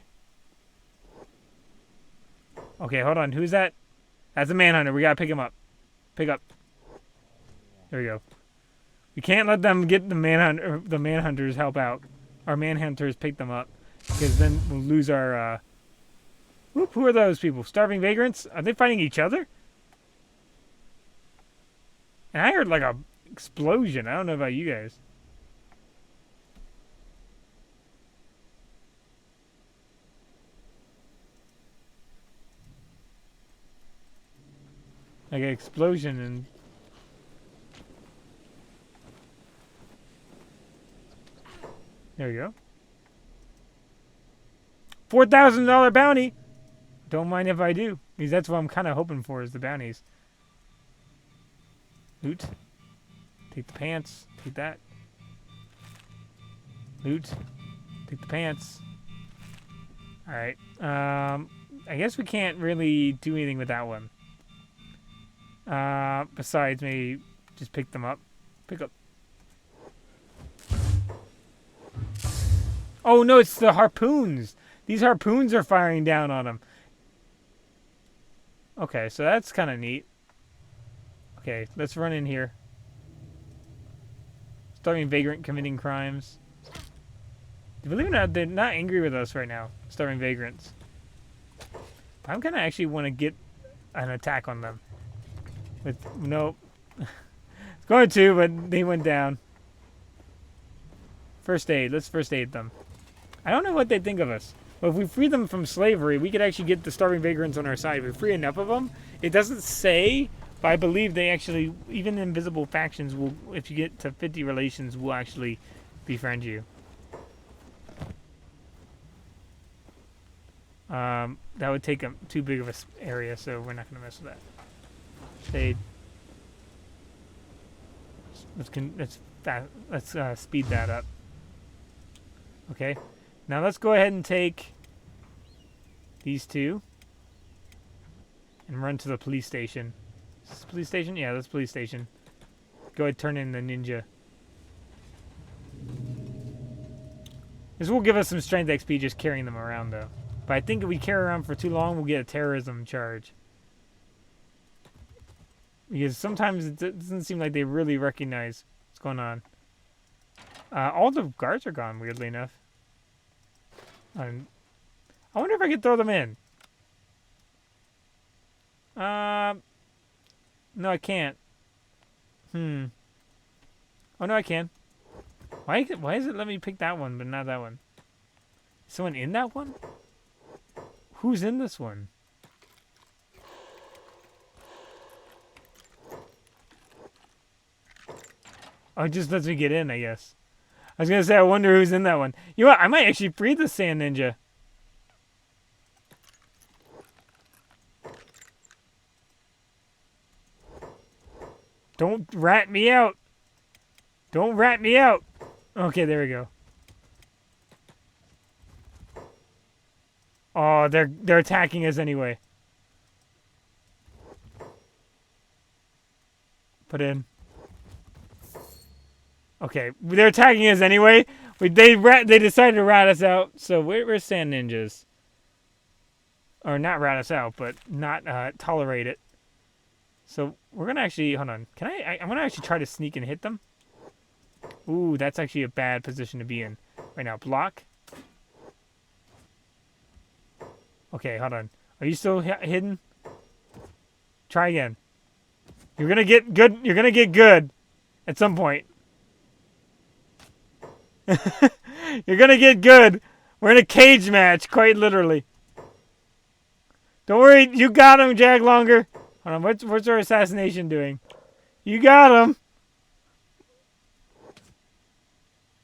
Okay, hold on. Who's that? That's a manhunter. We gotta pick him up. Pick up. There we go. We can't let them get the manhunters help out. Our manhunters pick them up. Because then we'll lose our, Whoop, who are those people? Starving vagrants? Are they fighting each other? And I heard like a explosion. I don't know about you guys. Like an explosion and... There we go. $4,000 bounty! Don't mind if I do. Because that's what I'm kind of hoping for is the bounties. Loot. Take the pants. Take that. Loot. Take the pants. Alright. I guess we can't really do anything with that one. Besides maybe just pick them up. Pick up. Oh no, it's the harpoons. These harpoons are firing down on them. Okay, so that's kind of neat. Okay, let's run in here. Starving vagrant committing crimes. Believe it or not, they're not angry with us right now. Starving vagrants. But I'm gonna actually want to get an attack on them. With nope. It's going to, but they went down. First aid. Let's first aid them. I don't know what they think of us. But if we free them from slavery, we could actually get the starving vagrants on our side. If we free enough of them, it doesn't say, but I believe they actually, even invisible factions will, if you get to 50 relations, will actually befriend you. That would take too big of a area, so we're not going to mess with that. Shade. Let's speed that up. Okay. Now let's go ahead and take these two and run to the police station. Is this police station? Yeah, that's police station. Go ahead and turn in the ninja. This will give us some strength XP just carrying them around, though. But I think if we carry around for too long, we'll get a terrorism charge. Because sometimes it doesn't seem like they really recognize what's going on. All the guards are gone, weirdly enough. I wonder if I could throw them in. No, I can't. Oh, no, I can. Why does it let me pick that one, but not that one? Is someone in that one? Who's in this one? Oh, it just lets me get in, I guess. I was going to say, I wonder who's in that one. You know what? I might actually free the Sand Ninja. Don't rat me out. Don't rat me out. Okay, there we go. Oh, they're attacking us anyway. Put in. Okay, they're attacking us anyway. They decided to rat us out. So we're Sand Ninjas. Or not rat us out, but not tolerate it. So we're gonna actually hold on. I'm gonna actually try to sneak and hit them. Ooh, that's actually a bad position to be in right now. Block. Okay, hold on. Are you still hidden? Try again. You're gonna get good. You're gonna get good at some point. You're gonna get good. We're in a cage match, quite literally. Don't worry, you got him, Jag Longer. Hold on, what's our assassination doing? You got him.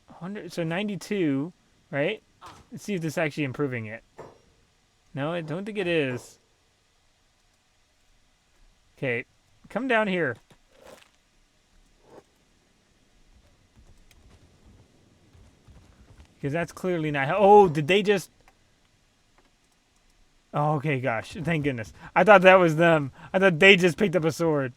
100, so 92, right? Let's see if this is actually improving it. No, I don't think it is. Okay, come down here. Because that's clearly not... Oh, did they just... Oh, okay, gosh. Thank goodness. I thought that was them. I thought they just picked up a sword.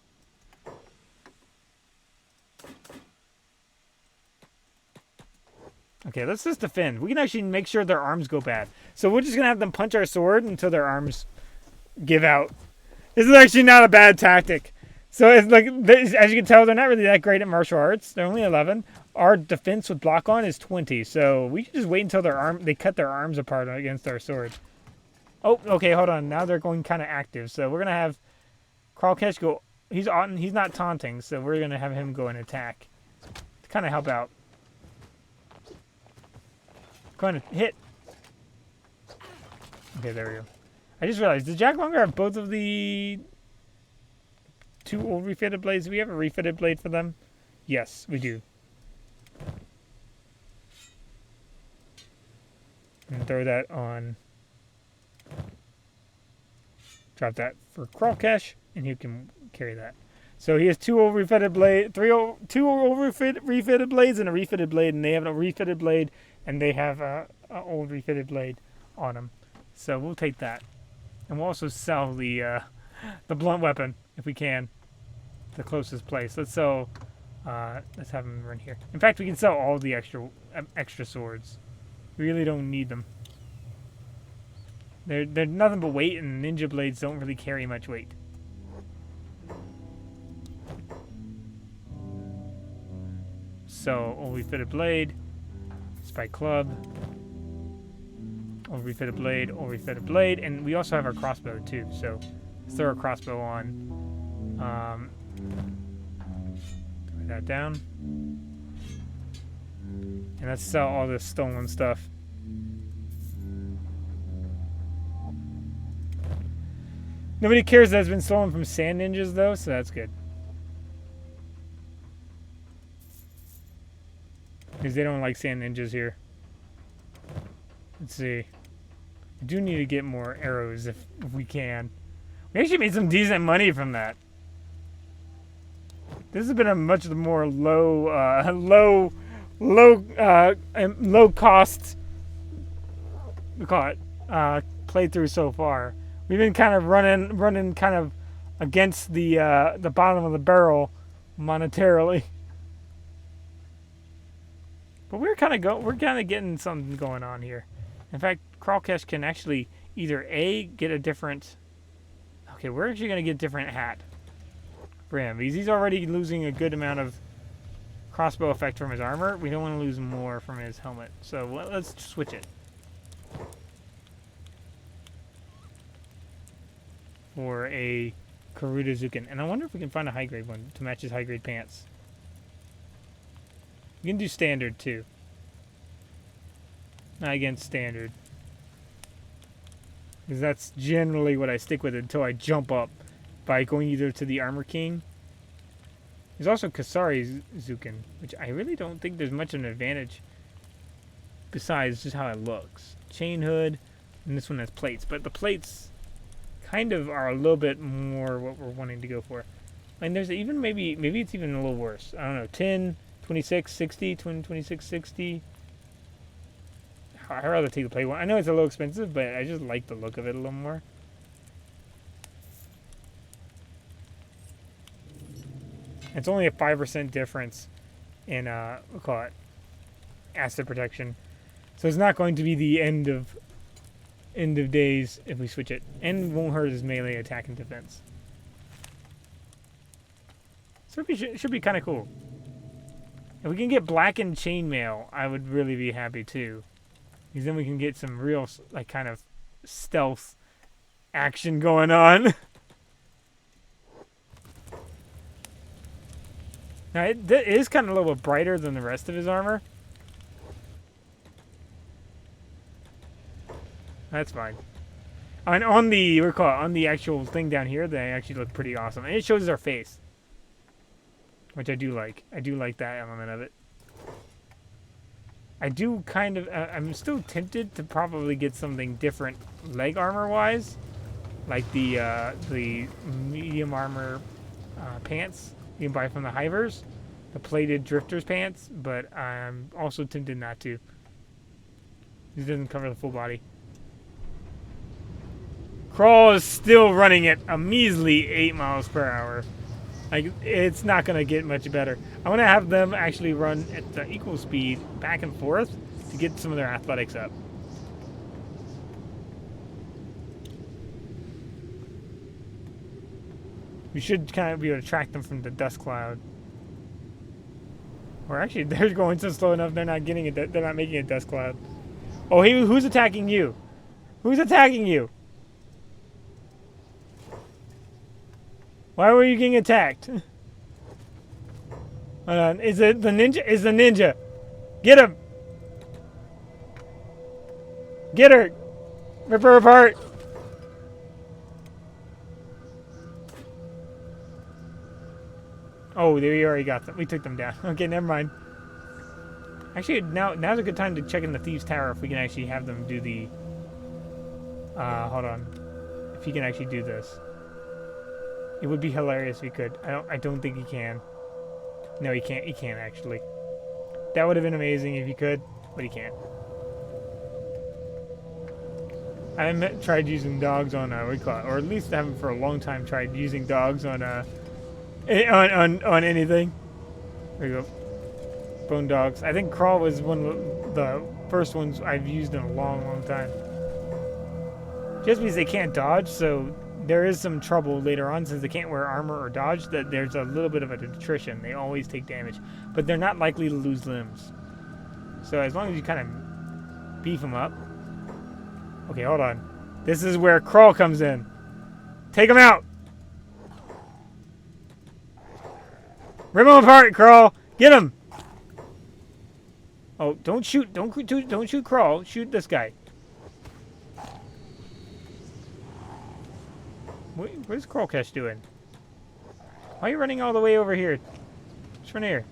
Okay, let's just defend. We can actually make sure their arms go bad. So we're just going to have them punch our sword until their arms give out. This is actually not a bad tactic. So it's like, as you can tell, they're not really that great at martial arts. They're only 11. Our defense with block on is 20. So we can just wait until they cut their arms apart against our sword. Oh, okay, hold on. Now they're going kind of active. So we're going to have Kralkesh go. He's not taunting, so we're going to have him go and attack to kind of help out. Go ahead and hit. Okay, there we go. I just realized, did Jack Longer have both of the 2 old refitted blades? Do we have a refitted blade for them? Yes, we do. And throw that on. Drop that for Kralkesh, and he can carry that. So he has 2 old refitted blade, 2 old refitted blades, and a refitted blade, and they have a refitted blade, and they have a old refitted blade on them. So we'll take that, and we'll also sell the blunt weapon if we can, the closest place. Let's sell. Let's have them run here. In fact, we can sell all the extra swords. We really don't need them. They're nothing but weight, and ninja blades don't really carry much weight. So, old refitted blade, spike club, old refitted blade, and we also have our crossbow too. So, let's throw our crossbow on. Throw that down, and let's sell all this stolen stuff. Nobody cares that it's been stolen from sand ninjas, though, so that's good. Because they don't like sand ninjas here. Let's see. We do need to get more arrows if we can. We actually made some decent money from that. This has been a much more low cost, we call it, playthrough so far. We've been kind of running kind of against the bottom of the barrel monetarily. But we're kind of getting something going on here. In fact, Kralkesh can actually either get a different. Okay, we're actually gonna get a different hat for him because he's already losing a good amount of crossbow effect from his armor. We don't want to lose more from his helmet, so let's switch it for a Karuta Zukin. And I wonder if we can find a high grade one to match his high grade pants. You can do standard too. Not against standard. Because that's generally what I stick with until I jump up by going either to the Armor King. There's also Kasari Zukin, which I really don't think there's much of an advantage besides just how it looks. Chain hood, and this one has plates. But the plates kind of are a little bit more what we're wanting to go for. And there's even maybe it's even a little worse. I don't know, 10, 26, 60, 26, 60. I'd rather take the plate one. I know it's a little expensive, but I just like the look of it a little more. It's only a 5% difference in, we'll call it, acid protection. So it's not going to be the end of days if we switch it. And won't hurt his melee attack and defense. So it should be kind of cool. If we can get blackened chainmail, I would really be happy too. Because then we can get some real, like, kind of stealth action going on. Now, it is kind of a little bit brighter than the rest of his armor. That's fine. And on the, on the actual thing down here, they actually look pretty awesome. And it shows our face. Which I do like. I do like that element of it. I do kind of. I'm still tempted to probably get something different, leg armor wise, like the medium armor pants you can buy from the Hivers, the plated drifters pants. But I'm also tempted not to. This doesn't cover the full body. Crawl is still running at a measly 8 miles per hour. Like, it's not going to get much better. I want to have them actually run at the equal speed back and forth to get some of their athletics up. We should kind of be able to track them from the dust cloud. Or actually, they're going so slow enough they're not getting it. They're not making a dust cloud. Oh, hey, who's attacking you? Who's attacking you? Why were you getting attacked? Hold on. Is it the ninja? Is the ninja? Get him! Get her! Rip her apart! Oh, we already got them. We took them down. Okay, never mind. Actually, now's a good time to check in the Thieves' Tower if we can actually have them do the... hold on. If he can actually do this. It would be hilarious if he could. I don't think he can. No, he can't. He can't, actually. That would have been amazing if he could, but he can't. I haven't tried using dogs on, what do you call it? Or at least I haven't for a long time tried using dogs on anything. There you go. Bone dogs. I think Crawl was one of the first ones I've used in a long, long time. Just because they can't dodge, so there is some trouble later on since they can't wear armor or dodge, that there's a little bit of a attrition. They always take damage, but they're not likely to lose limbs. So as long as you kind of beef them up. Okay, hold on. This is where Crawl comes in. Take him out! Rip him apart, Crawl! Get him! Oh, don't shoot! Don't shoot Crawl! Shoot this guy. What is Crawlcash doing? Why are you running all the way over here? Just run here.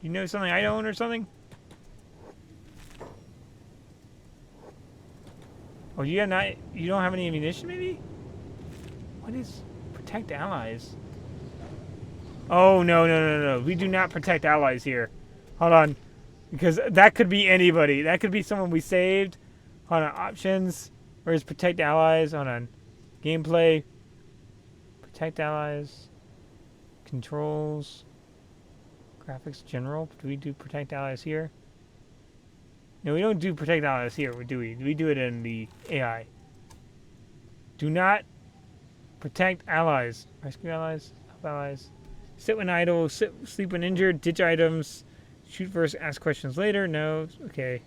You know something I own or something? Oh, you don't have any ammunition, maybe? What is protect allies? Oh, no. We do not protect allies here. Hold on. Because that could be anybody. That could be someone we saved. Hold on. Options. Where's protect allies? Hold on. Gameplay. Protect allies. Controls. Graphics general. Do we do protect allies here? No, we don't do protect allies here, do we? We do it in the AI. Do not protect allies. Rescue allies. Help allies. Sit when idle. Sleep when injured. Ditch items. Shoot first. Ask questions later. No. Okay.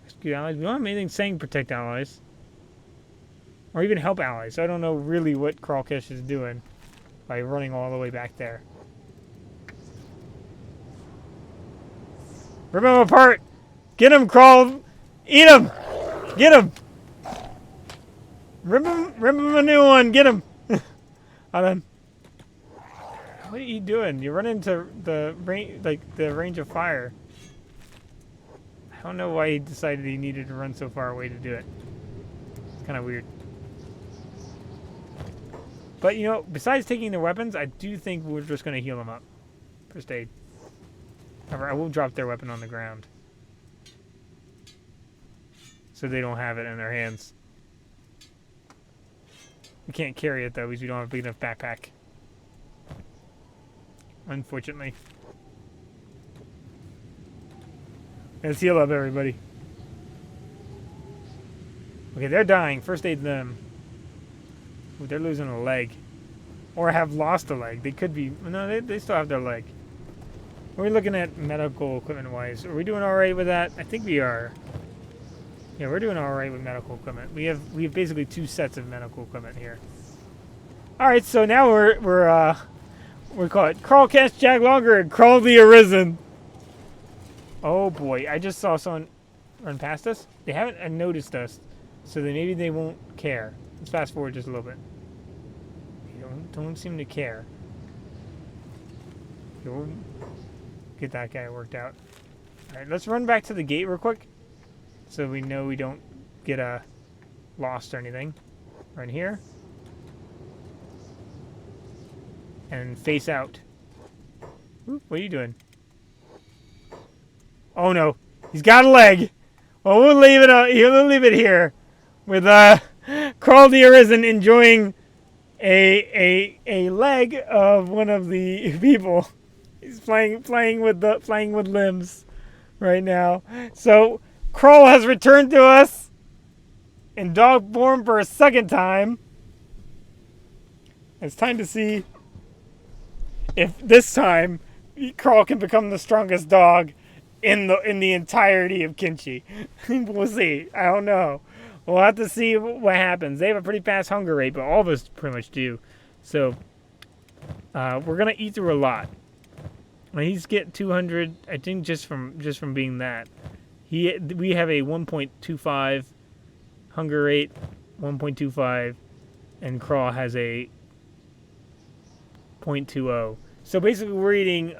Rescue allies. We don't have anything saying protect allies. Or even help allies. So I don't know really what Crawlcash is doing by running all the way back there. Rip them apart! Get him, Crawl! Eat him! Get him! Rip him a new one! Get him! Hold on. What are you doing? You run into the range of fire. I don't know why he decided he needed to run so far away to do it. It's kind of weird. But, you know, besides taking their weapons, I do think we're just going to heal them up. First aid. However, I will drop their weapon on the ground. So they don't have it in their hands. We can't carry it, though, because we don't have a big enough backpack. Unfortunately. Let's heal up, everybody. Okay, they're dying. First aid them. Ooh, they're losing a leg. Or have lost a leg. They could be... No, they still have their leg. We're looking at medical equipment-wise. Are we doing alright with that? I think we are. Yeah, we're doing alright with medical equipment. We have basically 2 sets of medical equipment here. Alright, so now we call it Crawlcast Jack Longer and Crawl the Arisen. Oh boy, I just saw someone run past us. They haven't noticed us, so maybe they won't care. Let's fast forward just a little bit. They don't seem to care. We'll get that guy worked out. All right, let's run back to the gate real quick, so we know we don't get lost or anything. Right here, and face out. Ooh, what are you doing? Oh no, he's got a leg. Well, we'll leave it. We'll leave it here, with Crawl the Arisen enjoying a leg of one of the people. He's playing with limbs right now. So Crawl has returned to us in dog form for a second time. It's time to see if this time Crawl can become the strongest dog in the entirety of Kenshi. We'll see. I don't know. We'll have to see what happens. They have a pretty fast hunger rate, but all of us pretty much do. So we're gonna eat through a lot. He's get 200, I think, just from being that. We have a 1.25 hunger rate, 1.25, and Crawl has a 0.20. So basically, we're eating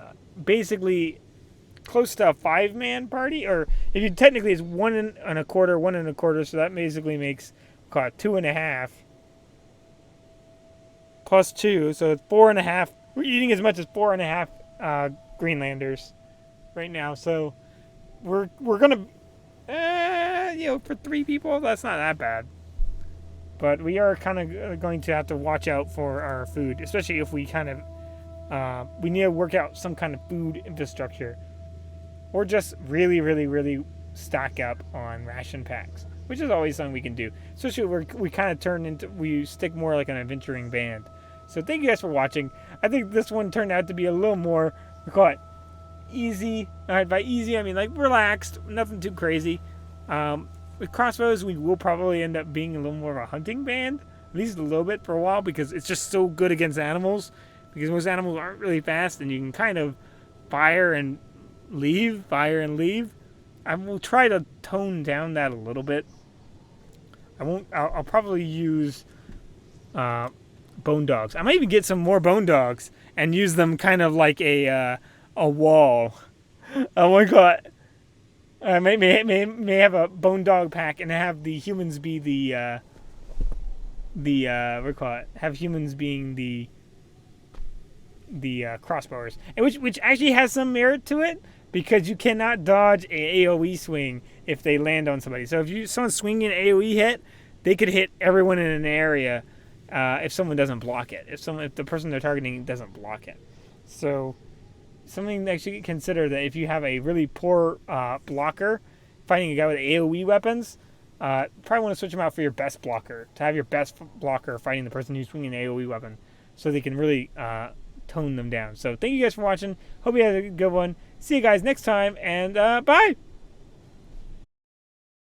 close to a 5-man party, or if you technically it's 1 1.25, so that basically makes 2.5 plus 2, so it's 4.5. We're eating as much as 4.5 Greenlanders right now, so we're gonna for 3 people, that's not that bad. But we are kind of going to have to watch out for our food, especially if we kind of we need to work out some kind of food infrastructure, or just really, really, really stock up on ration packs, which is always something we can do. Especially we kind of we stick more like an adventuring band. So thank you guys for watching. I think this one turned out to be a little more, easy. All right, by easy I mean like relaxed, nothing too crazy. With crossbows, we will probably end up being a little more of a hunting band, at least a little bit for a while, because it's just so good against animals. Because most animals aren't really fast, and you can kind of fire and leave. I will try to tone down that a little bit. I'll probably use bone dogs. I might even get some more bone dogs and use them kind of like a wall. Oh my god! I may have a bone dog pack and have the humans be the have humans being the crossbowers, and which actually has some merit to it, because you cannot dodge a AOE swing if they land on somebody. So if someone's swinging an AOE hit, they could hit everyone in an area if someone doesn't block it. If the person they're targeting doesn't block it. So something that you should consider, that if you have a really poor blocker fighting a guy with AOE weapons, probably want to switch them out for your best blocker, to have your best blocker fighting the person who's swinging an AOE weapon, so they can really tone them down. So thank you guys for watching. Hope you had a good one. See you guys next time, and bye!